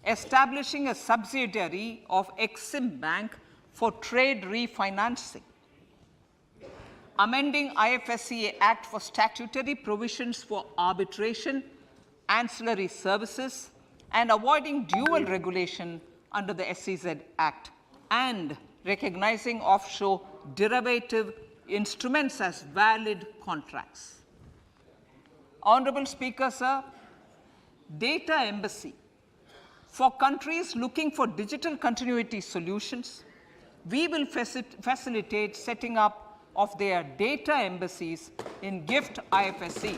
Establishing a subsidiary of Exim Bank for trade refinancing. Amending IFSCA Act for statutory provisions for arbitration, ancillary services, and avoiding dual regulation under the SEZ Act, and recognizing offshore derivative instruments as valid contracts. Honorable Speaker, sir, data embassy. For countries looking for digital continuity solutions, we will facilitate setting up of their data embassies in GIFT IFSC.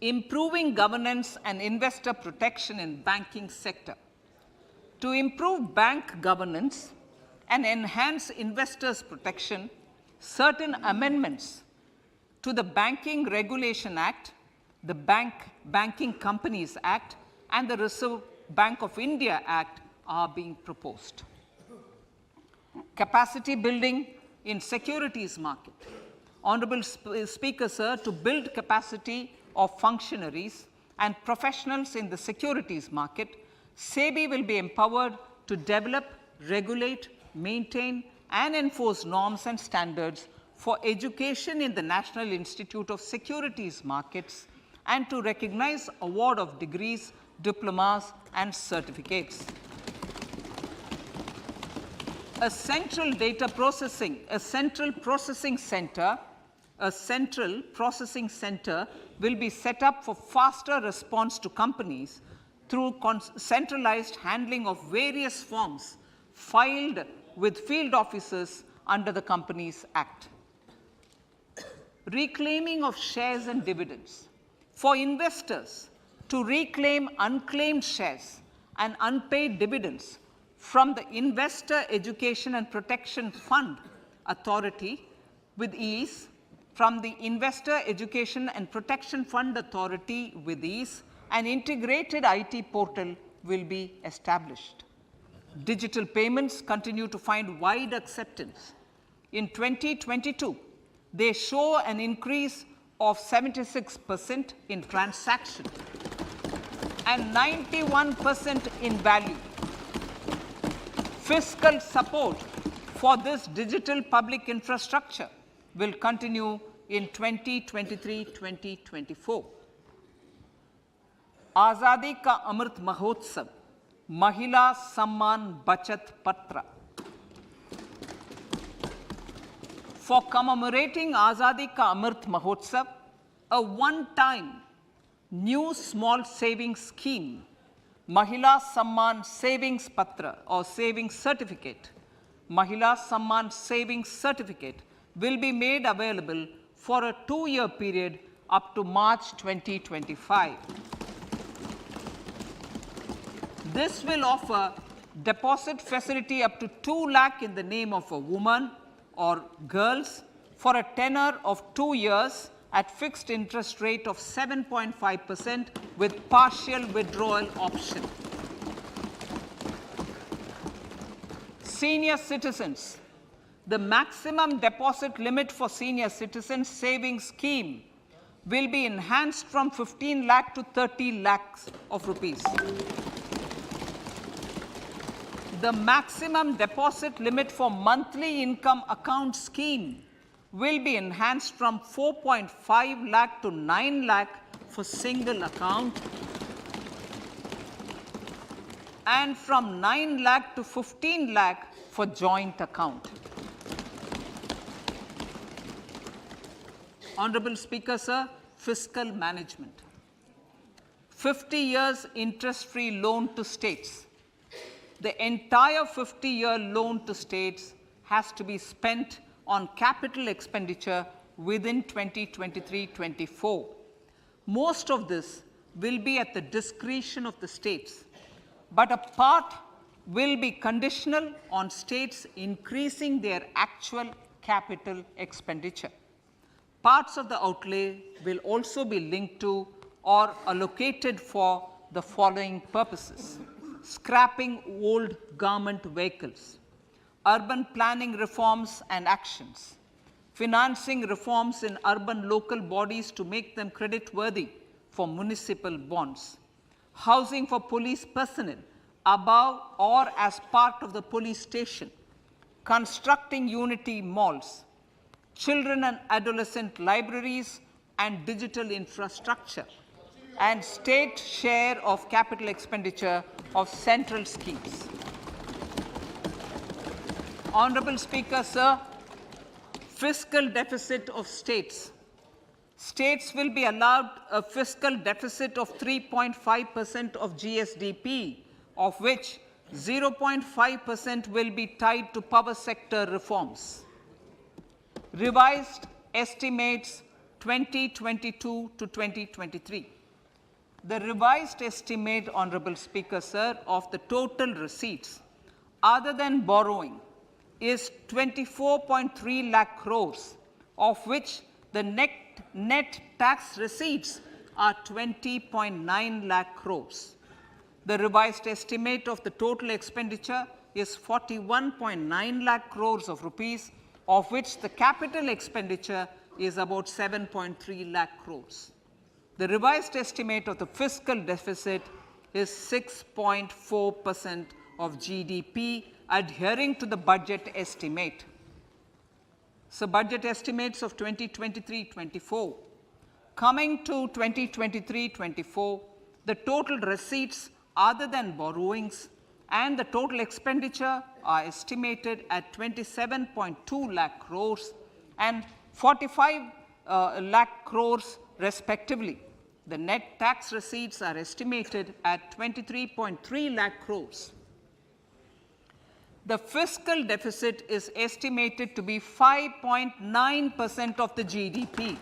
Improving governance and investor protection in banking sector. To improve bank governance and enhance investors' protection, certain amendments to the Banking Regulation Act, the Banking Companies Act, and the Reserve Bank of India Act are being proposed. Capacity building in securities market. Honorable Speaker, sir, to build capacity of functionaries and professionals in the securities market, SEBI will be empowered to develop, regulate, maintain, and enforce norms and standards for education in the National Institute of Securities Markets and to recognize award of degrees, diplomas, and certificates. A central processing center will be set up for faster response to companies through centralized handling of various forms filed with field officers under the Companies Act. reclaiming of shares and dividends. For investors to reclaim unclaimed shares and unpaid dividends from the Investor Education and Protection Fund Authority with ease, from the Investor Education and Protection Fund Authority with ease, an integrated IT portal will be established. Digital payments continue to find wide acceptance. In 2022, they show an increase of 76% in transaction and 91% in value. Fiscal support for this digital public infrastructure will continue in 2023-2024. आज़ादी का अमृत महोत्सव, महिला सम्मान बचत पत्र. For commemorating Azadi Ka Amrit Mahotsav, a one-time new small savings scheme, Mahila Samman Savings Patra or Savings Certificate, Mahila Samman Savings Certificate will be made available for a 2-year period up to March 2025. This will offer deposit facility up to 2 lakh in the name of a woman or girls for a tenure of 2 years at fixed interest rate of 7.5% with partial withdrawal option. Senior citizens. The maximum deposit limit for senior citizens savings scheme will be enhanced from 15 lakh to 30 lakhs of rupees. The maximum deposit limit for monthly income account scheme will be enhanced from 4.5 lakh to 9 lakh for single account and from 9 lakh to 15 lakh for joint account. Honorable Speaker, sir, fiscal management. 50 years interest-free loan to states. The entire 50-year loan to states has to be spent on capital expenditure within 2023-24. Most of this will be at the discretion of the states, but a part will be conditional on states increasing their actual capital expenditure. Parts of the outlay will also be linked to or allocated for the following purposes: scrapping old government vehicles, urban planning reforms and actions, financing reforms in urban local bodies to make them credit-worthy for municipal bonds, housing for police personnel above or as part of the police station, constructing unity malls, children and adolescent libraries and digital infrastructure, and state share of capital expenditure of central schemes. Honorable Speaker, sir, fiscal deficit of states. States will be allowed a fiscal deficit of 3.5% of GSDP, of which 0.5% will be tied to power sector reforms. Revised estimates 2022 to 2023. The revised estimate, Honorable Speaker, sir, of the total receipts other than borrowing is 24.3 lakh crores, of which the net tax receipts are 20.9 lakh crores. The revised estimate of the total expenditure is 41.9 lakh crores of rupees, of which the capital expenditure is about 7.3 lakh crores. The revised estimate of the fiscal deficit is 6.4% of GDP, adhering to the budget estimate. So budget estimates of 2023-24. Coming to 2023-24, the total receipts other than borrowings and the total expenditure are estimated at 27.2 lakh crores and 45 lakh crores respectively. The net tax receipts are estimated at 23.3 lakh crores. the fiscal deficit is estimated to be 5.9% of the GDP.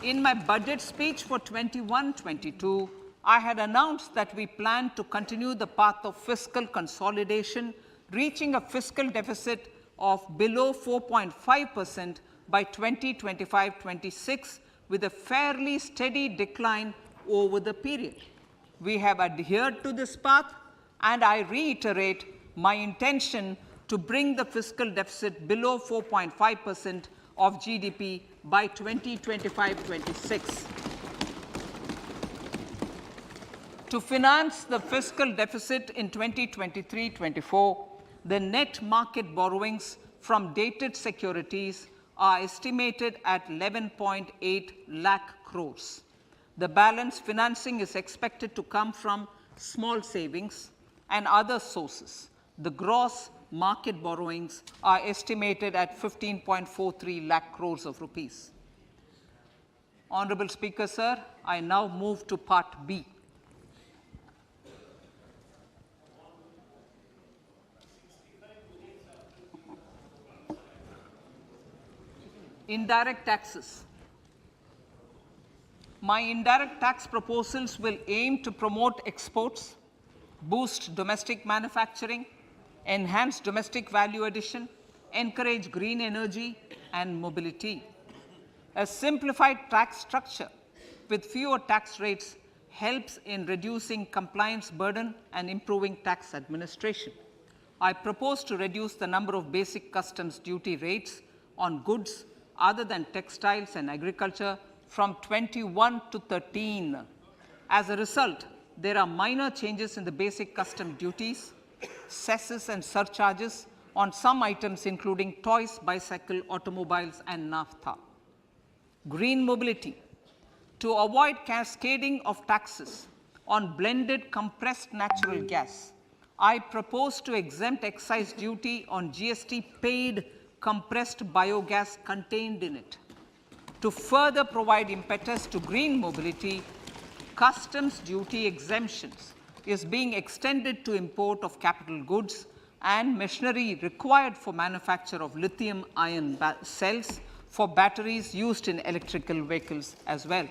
In my budget speech for 21-22, I had announced that we plan to continue the path of fiscal consolidation, reaching a fiscal deficit of below 4.5% by 2025-26, with a fairly steady decline over the period. We have adhered to this path, and I reiterate my intention to bring the fiscal deficit below 4.5% of GDP by 2025-26. To finance the fiscal deficit in 2023-24, the net market borrowings from dated securities are estimated at 11.8 lakh crores. The balance financing is expected to come from small savings and other sources. The gross market borrowings are estimated at 15.43 lakh crores of rupees. Honorable Speaker, sir, I now move to Part B. Indirect taxes. My indirect tax proposals will aim to promote exports, boost domestic manufacturing, enhance domestic value addition, encourage green energy and mobility. A simplified tax structure with fewer tax rates helps in reducing compliance burden and improving tax administration. I propose to reduce the number of basic customs duty rates on goods other than textiles and agriculture from 21 to 13. As a result, there are minor changes in the basic custom duties, cesses and surcharges on some items including toys, bicycle, automobiles and naphtha. Green mobility. To avoid cascading of taxes on blended compressed natural gas, I propose to exempt excise duty on GST paid compressed biogas contained in it. To further provide impetus to green mobility, customs duty exemptions is being extended to import of capital goods and machinery required for manufacture of lithium-ion cells for batteries used in electrical vehicles as well.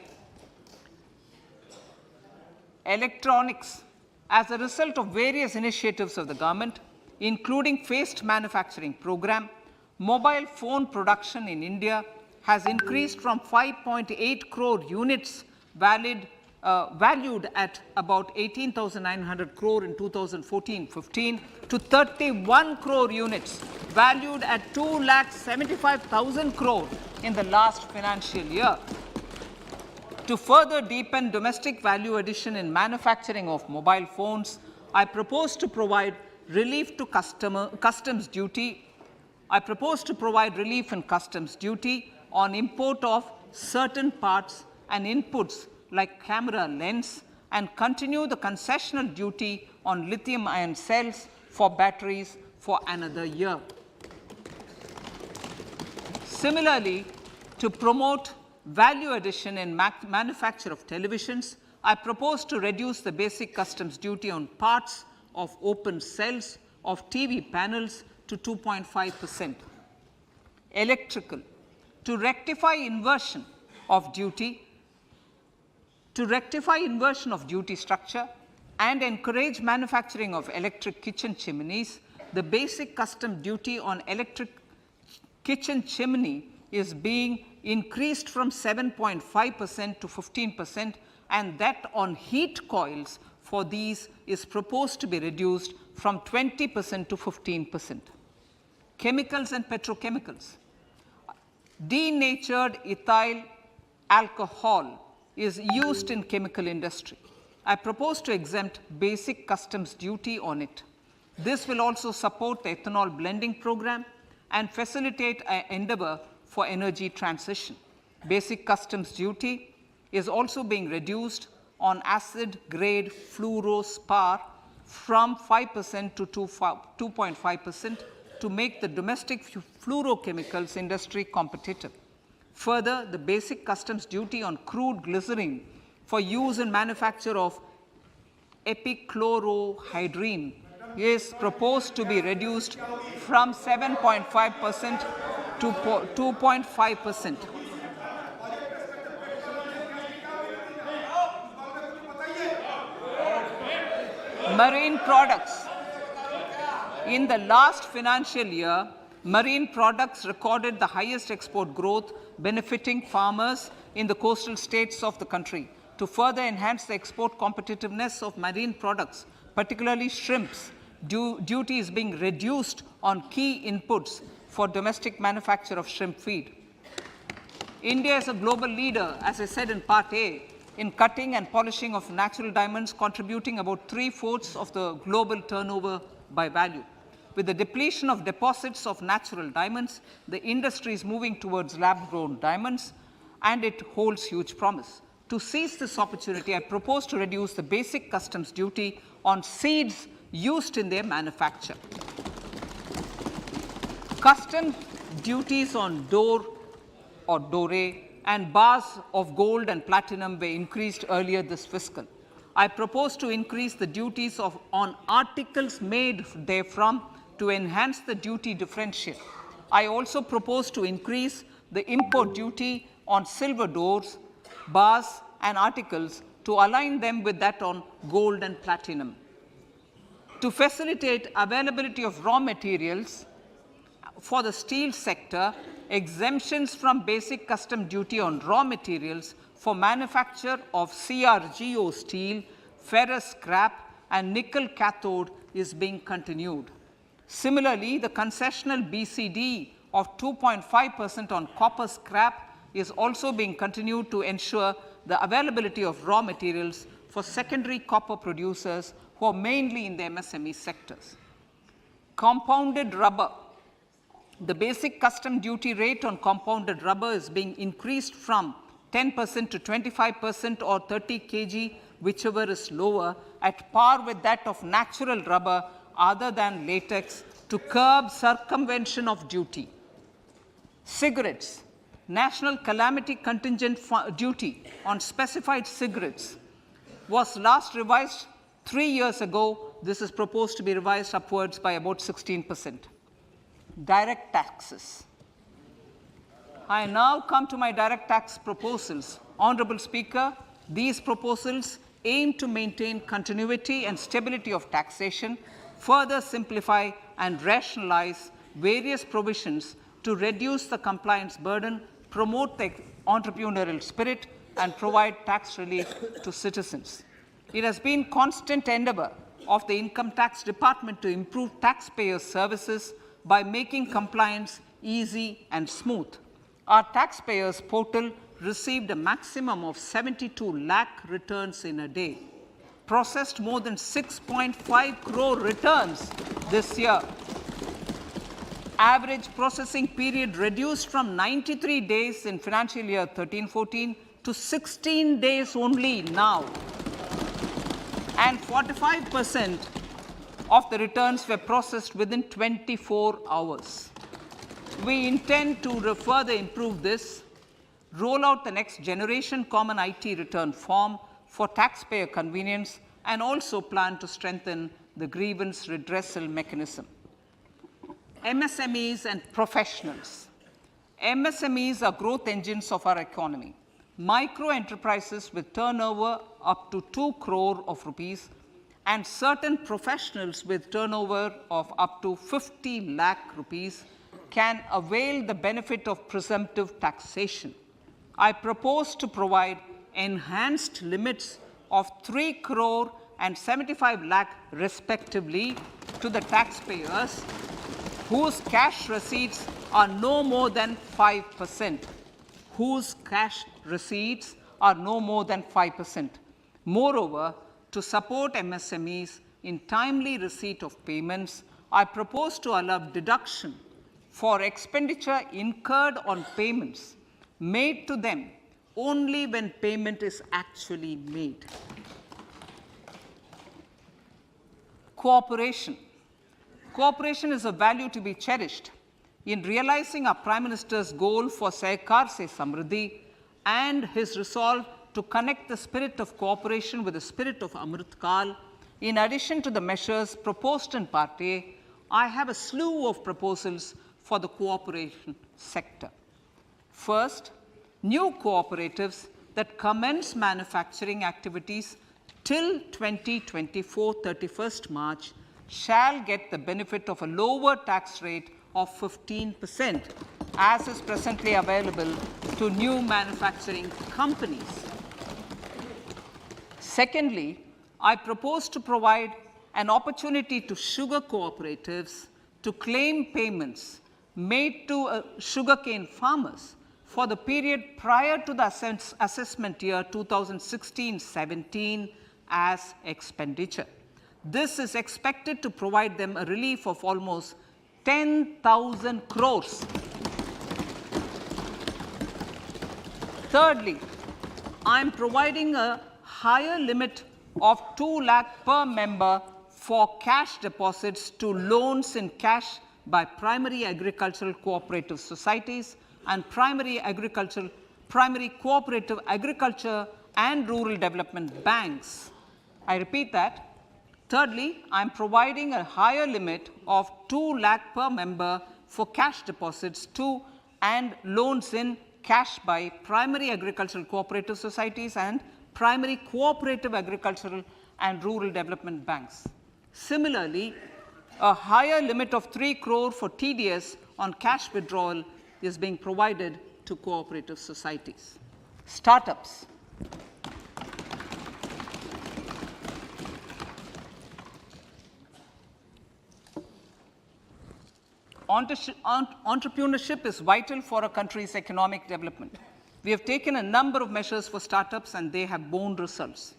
Electronics. As a result of various initiatives of the government, including phased manufacturing program, mobile phone production in India has increased from 5.8 crore units valued at about 18,900 crore in 2014-15 to 31 crore units valued at 2,75,000 crore in the last financial year. To further deepen domestic value addition in manufacturing of mobile phones, I propose to provide relief to customs duty. I propose to provide relief in customs duty on import of certain parts and inputs like camera lens, and continue the concessional duty on lithium-ion cells for batteries for another year. Similarly, to promote value addition in manufacture of televisions, I propose to reduce the basic customs duty on parts of open cells of TV panels to 2.5%. Electrical. To rectify inversion of duty structure and encourage manufacturing of electric kitchen chimneys, the basic custom duty on electric kitchen chimney is being increased from 7.5% to 15%, and that on heat coils for these is proposed to be reduced from 20% to 15%. Chemicals and petrochemicals. Denatured ethyl alcohol is used in chemical industry. I propose to exempt basic customs duty on it. This will also support the ethanol blending program and facilitate an endeavor for energy transition. Basic customs duty is also being reduced on acid grade fluorospar from 5% to 2.5% to make the domestic fluorochemicals industry competitive. Further, the basic customs duty on crude glycerin for use in manufacture of epichlorohydrin is proposed to be reduced from 7.5% to 2.5%. Marine products. In the last financial year, marine products recorded the highest export growth, benefiting farmers in the coastal states of the country. To further enhance the export competitiveness of marine products, particularly shrimps, duty is being reduced on key inputs for domestic manufacture of shrimp feed. India is a global leader, as I said in Part A, in cutting and polishing of natural diamonds, contributing about 3/4 of the global turnover by value. With the depletion of deposits of natural diamonds, the industry is moving towards lab-grown diamonds, and it holds huge promise. To seize this opportunity, I propose to reduce the basic customs duty on seeds used in their manufacture. Custom duties on dore or dore and bars of gold and platinum were increased earlier this fiscal. I propose to increase the duties on articles made therefrom to enhance the duty differential. I also propose to increase the import duty on silver doors, bars and articles to align them with that on gold and platinum. To facilitate availability of raw materials for the steel sector, exemptions from basic custom duty on raw materials for manufacture of CRGO steel, ferrous scrap and nickel cathode is being continued. Similarly, the concessional BCD of 2.5% on copper scrap is also being continued to ensure the availability of raw materials for secondary copper producers who are mainly in the MSME sectors. Compounded rubber. The basic custom duty rate on compounded rubber is being increased from 10% to 25% or 30 kg, whichever is lower, at par with that of natural rubber other than latex, to curb circumvention of duty. Cigarettes. National calamity contingent duty on specified cigarettes was last revised 3 years ago. This is proposed to be revised upwards by about 16%. Direct taxes. I now come to my direct tax proposals. Honorable Speaker, these proposals aim to maintain continuity and stability of taxation, further simplify and rationalize various provisions to reduce the compliance burden, promote the entrepreneurial spirit, and provide tax relief to citizens. It has been constant endeavor of the Income Tax Department to improve taxpayer services by making compliance easy and smooth. Our taxpayers portal received a maximum of 72 lakh returns in a day, processed more than 6.5 crore returns this year. Average processing period reduced from 93 days in financial year 13-14 to 16 days only now. And 45% of the returns were processed within 24 hours. We intend to further improve this, roll out the next generation common IT return form for taxpayer convenience, and also plan to strengthen the grievance redressal mechanism. MSMEs and professionals. MSMEs are growth engines of our economy. Micro enterprises with turnover up to 2 crore of rupees and certain professionals with turnover of up to 50 lakh rupees can avail the benefit of presumptive taxation. I propose to provide enhanced limits of 3 crore and 75 lakh respectively to the taxpayers whose cash receipts are no more than 5%. Whose cash receipts are no more than 5%. Moreover, to support MSMEs in timely receipt of payments, I propose to allow deduction for expenditure incurred on payments made to them only when payment is actually made. Cooperation. Cooperation is a value to be cherished. In realizing our Prime Minister's goal for Sehkar Se Samriddhi and his resolve to connect the spirit of cooperation with the spirit of Amrit Kal, In addition to the measures proposed in Part A, I have a slew of proposals for the cooperation sector. First, new cooperatives that commence manufacturing activities till 2024 31st March shall get the benefit of a lower tax rate of 15%, as is presently available to new manufacturing companies. Secondly, I propose to provide an opportunity to sugar cooperatives to claim payments made to sugarcane farmers for the period prior to the assessment year 2016-17 as expenditure. This is expected to provide them a relief of almost 10,000 crores. Thirdly, I am providing a higher limit of 2 lakh per member for cash deposits to loans in cash by primary agricultural cooperative societies and primary cooperative agriculture and rural development banks. I repeat that. Thirdly, I am providing a higher limit of 2 lakh per member for cash deposits to and loans in cash by primary agricultural cooperative societies and primary cooperative agricultural and rural development banks. Similarly, a higher limit of 3 crore for TDS on cash withdrawal is being provided to cooperative societies. Startups. Entrepreneurship is vital for a country's economic development. We have taken a number of measures for startups and they have borne results.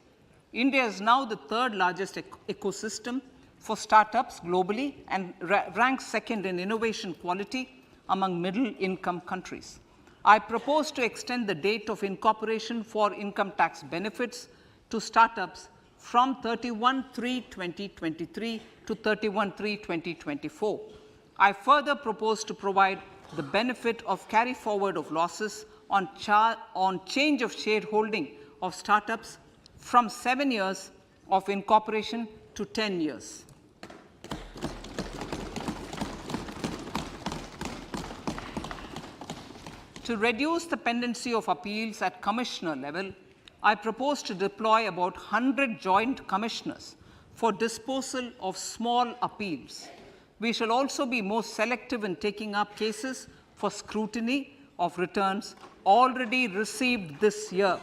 India is now the third largest ecosystem for startups globally and ranks second in innovation quality among middle-income countries. I propose to extend the date of incorporation for income tax benefits to startups from 31/3/2023 to 31/3/2024. I further propose to provide the benefit of carry forward of losses on change of shareholding of startups from 7 years of incorporation to 10 years. To reduce the pendency of appeals at commissioner level, I propose to deploy about 100 joint commissioners for disposal of small appeals. We shall also be more selective in taking up cases for scrutiny of returns already received this year.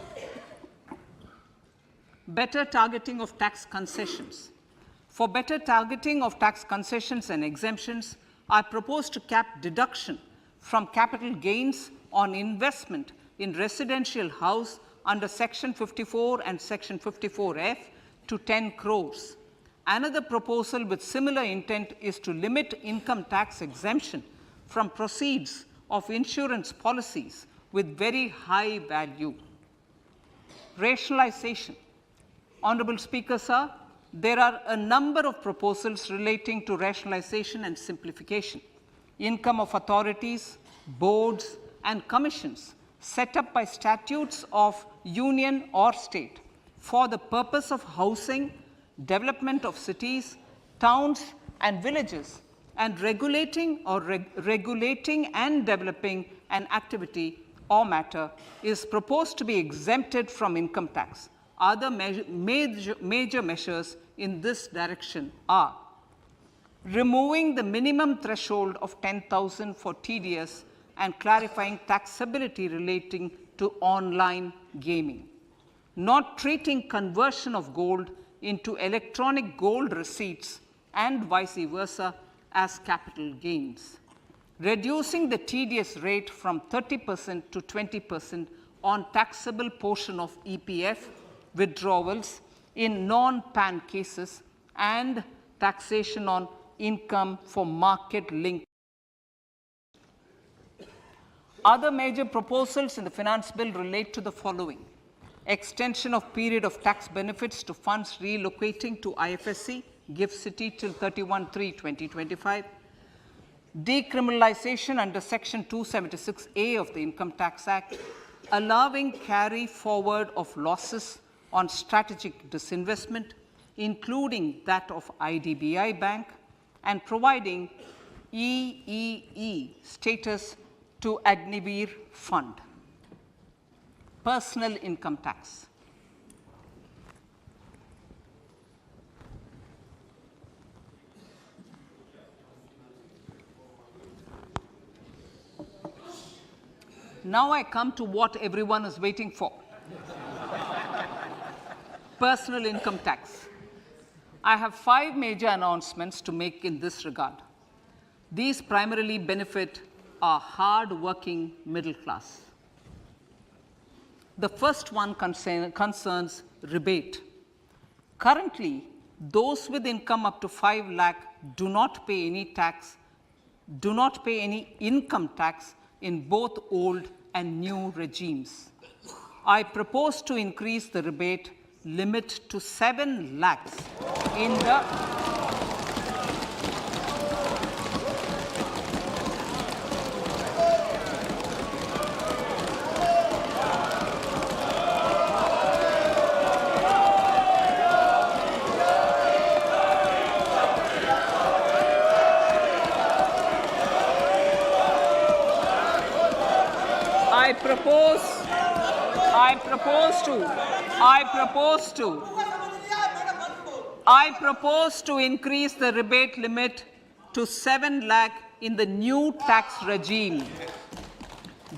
Better targeting of tax concessions. For better targeting of tax concessions and exemptions, I propose to cap deduction from capital gains on investment in residential house under Section 54 and Section 54F to 10 crores. Another proposal with similar intent is to limit income tax exemption from proceeds of insurance policies with very high value. Rationalization. Honorable Speaker, sir, there are a number of proposals relating to rationalization and simplification. Income of authorities, boards, and commissions set up by statutes of union or state for the purpose of housing, development of cities, towns, and villages, and regulating and developing an activity or matter is proposed to be exempted from income tax. Other major measures in this direction are removing the minimum threshold of 10,000 for TDS and clarifying taxability relating to online gaming, not treating conversion of gold into electronic gold receipts and vice versa as capital gains, reducing the TDS rate from 30% to 20% on taxable portion of EPF withdrawals in non-PAN cases, and taxation on income for market-linked. Other major proposals in the finance bill relate to the following: extension of period of tax benefits to funds relocating to IFSC, GIFT City till 31/3/2025, decriminalization under Section 276A of the Income Tax Act, allowing carry forward of losses on strategic disinvestment, including that of IDBI Bank, and providing EEE status to Agniveer Fund. Personal income tax. Now I come to what everyone is waiting for. Personal income tax. I have 5 major announcements to make in this regard. These primarily benefit our hard-working middle class. The first one concerns rebate. Currently, those with income up to 5 lakh do not pay any income tax in both old and new regimes. I propose to increase the rebate limit to 7 lakhs in the I propose to increase the rebate limit to 7 lakh in the new tax regime.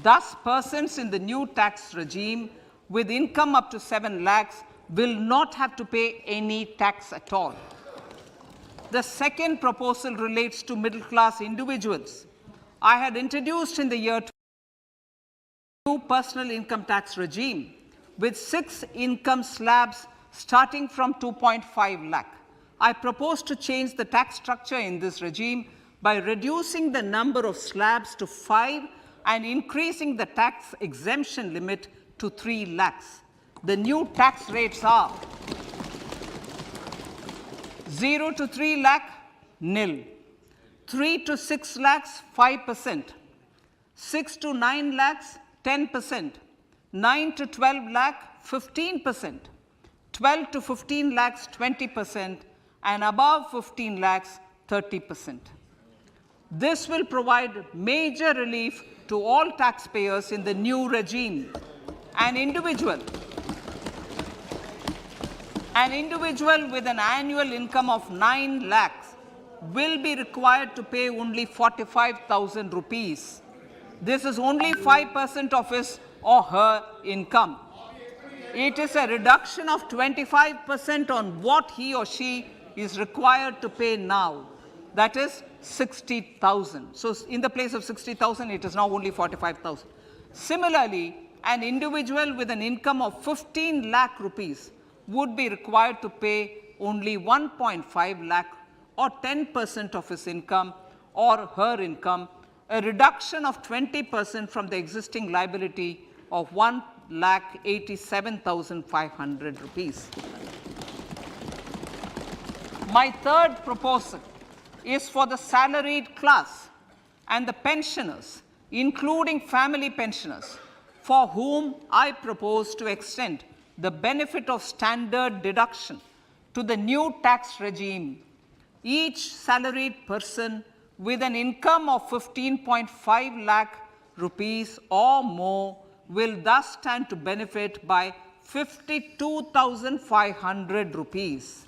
Thus, persons in the new tax regime with income up to 7 lakhs will not have to pay any tax at all. The second proposal relates to middle class individuals. I had introduced in the year new personal income tax regime with 6 income slabs starting from 2.5 lakh. I propose to change the tax structure in this regime by reducing the number of slabs to 5 and increasing the tax exemption limit to 3 lakhs. The new tax rates are 0 to 3 lakh, nil. 3 to 6 lakhs, 5%. 6 to 9 lakhs, 10%. 9 to 12 lakh, 15%. 12 to 15 lakhs, 20%. And above 15 lakhs, 30%. This will provide major relief to all taxpayers in the new regime. An individual with an annual income of 9 lakhs will be required to pay only 45,000 rupees. This is only 5% of his or her income. It is a reduction of 25% on what he or she is required to pay now. That is 60,000. So in the place of 60,000, it is now only 45,000. Similarly, an individual with an income of 15 lakh rupees would be required to pay only 1.5 lakh or 10% of his income or her income, a reduction of 20% from the existing liability of 1,87,500 rupees. My third proposal is for the salaried class and the pensioners, including family pensioners, for whom I propose to extend the benefit of standard deduction to the new tax regime. Each salaried person with an income of 15.5 lakh rupees or more will thus stand to benefit by 52,500 rupees.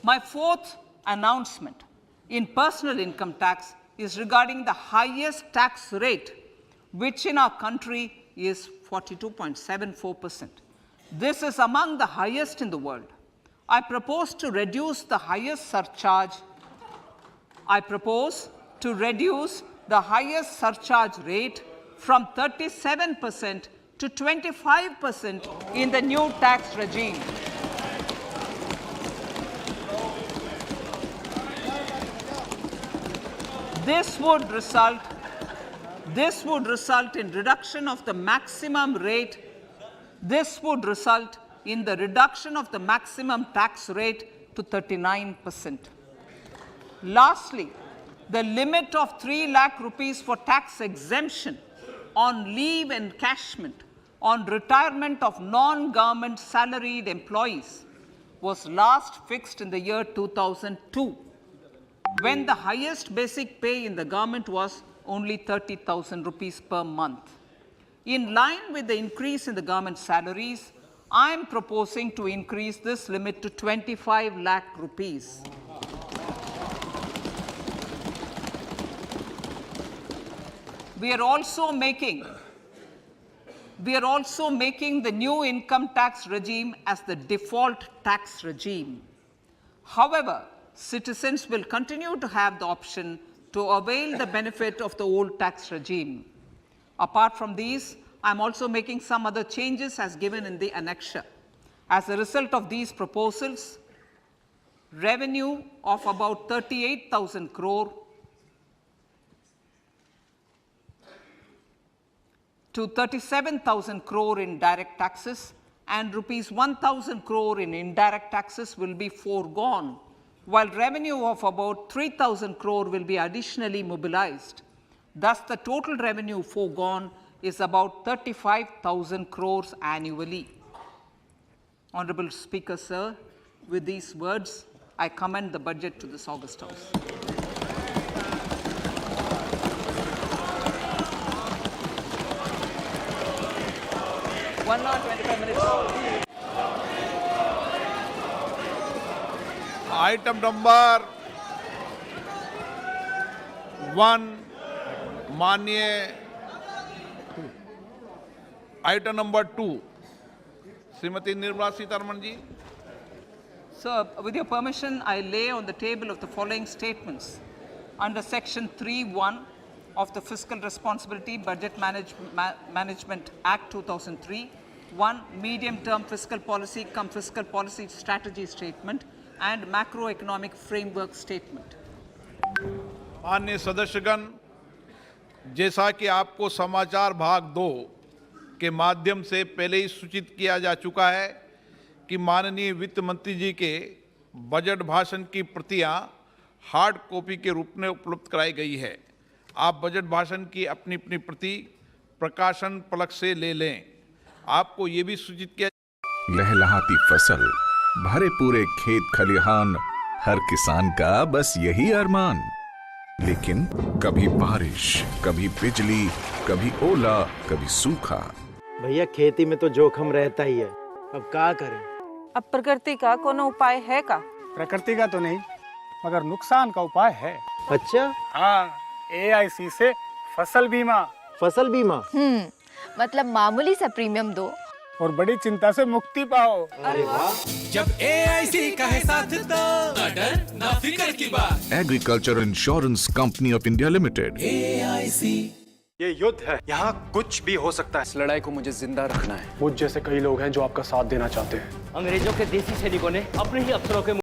My fourth announcement in personal income tax is regarding the highest tax rate, which in our country is 42.74%. This is among the highest in the world. I propose to reduce the highest surcharge rate from 37% to 25% in the new tax regime. This would result in reduction of the maximum rate. This would result in the reduction of the maximum tax rate to 39%. Lastly, the limit of 3 lakh rupees for tax exemption on leave encashment on retirement of non-government salaried employees was last fixed in the year 2002, when the highest basic pay in the government was only 30,000 rupees per month. In line with the increase in the government salaries, I am proposing to increase this limit to 25 lakh rupees. We are also making the new income tax regime as the default tax regime. However, citizens will continue to have the option to avail the benefit of the old tax regime. Apart from these, I am also making some other changes as given in the annexure. As a result of these proposals, revenue of about 38,000 crore to 37,000 crore in direct taxes and rupees 1,000 crore in indirect taxes will be foregone, while revenue of about 3,000 crore will be additionally mobilized. Thus, the total revenue foregone is about 35,000 crores annually. Honorable Speaker, sir, with these words, I commend the budget to this august House. One hour, 25 minutes. Item number 1, माननीय item number 2, Shrimati Nirmala Sitharaman ji. Sir, with your permission, I lay on the table of the following statements. Under Section 3(1) of the Fiscal Responsibility Budget Management Act 2003, 1. Medium-term fiscal policy cum fiscal policy strategy statement and macroeconomic framework statement. माननीय सदस्यगण, जैसा कि आपको समाचार भाग 2 के माध्यम से पहले ही सूचित किया जा चुका है कि माननीय वित्त मंत्री जी के बजट भाषण की प्रतियां हार्ड कॉपी के रूप में उपलब्ध कराई गई है. आप बजट भाषण की अपनी अपनी प्रति प्रकाशन पलक से ले लें. आपको ये भी सूचित किया. लहलहाती फसल, भरे पूरे खेत खलिहान, हर किसान का बस यही अरमान. लेकिन कभी बारिश, कभी बिजली, कभी ओला, कभी सूखा. भैया खेती में तो जोखम रहता ही है, अब क्या करें. अब प्रकृति का कोनो उपाय है का? प्रकृति का तो नहीं, मगर नुकसान का उपाय है. अच्छा, हाँ, AIC से फसल बीमा. फसल बीमा? मतलब मामूली सा प्रीमियम दो और बड़ी चिंता से मुक्ति पाओ. अरे वाह. जब AIC का है साथ तो ना डर ना फिक्र की बात. Agriculture insurance company of India limited. AIC. ये युद्ध है, यहाँ कुछ भी हो सकता है. इस लड़ाई को मुझे जिंदा रखना है. मुझ जैसे कई लोग हैं जो आपका साथ देना चाहते हैं. अंग्रेजों के देसी सैनिकों ने अपने ही अफसरों के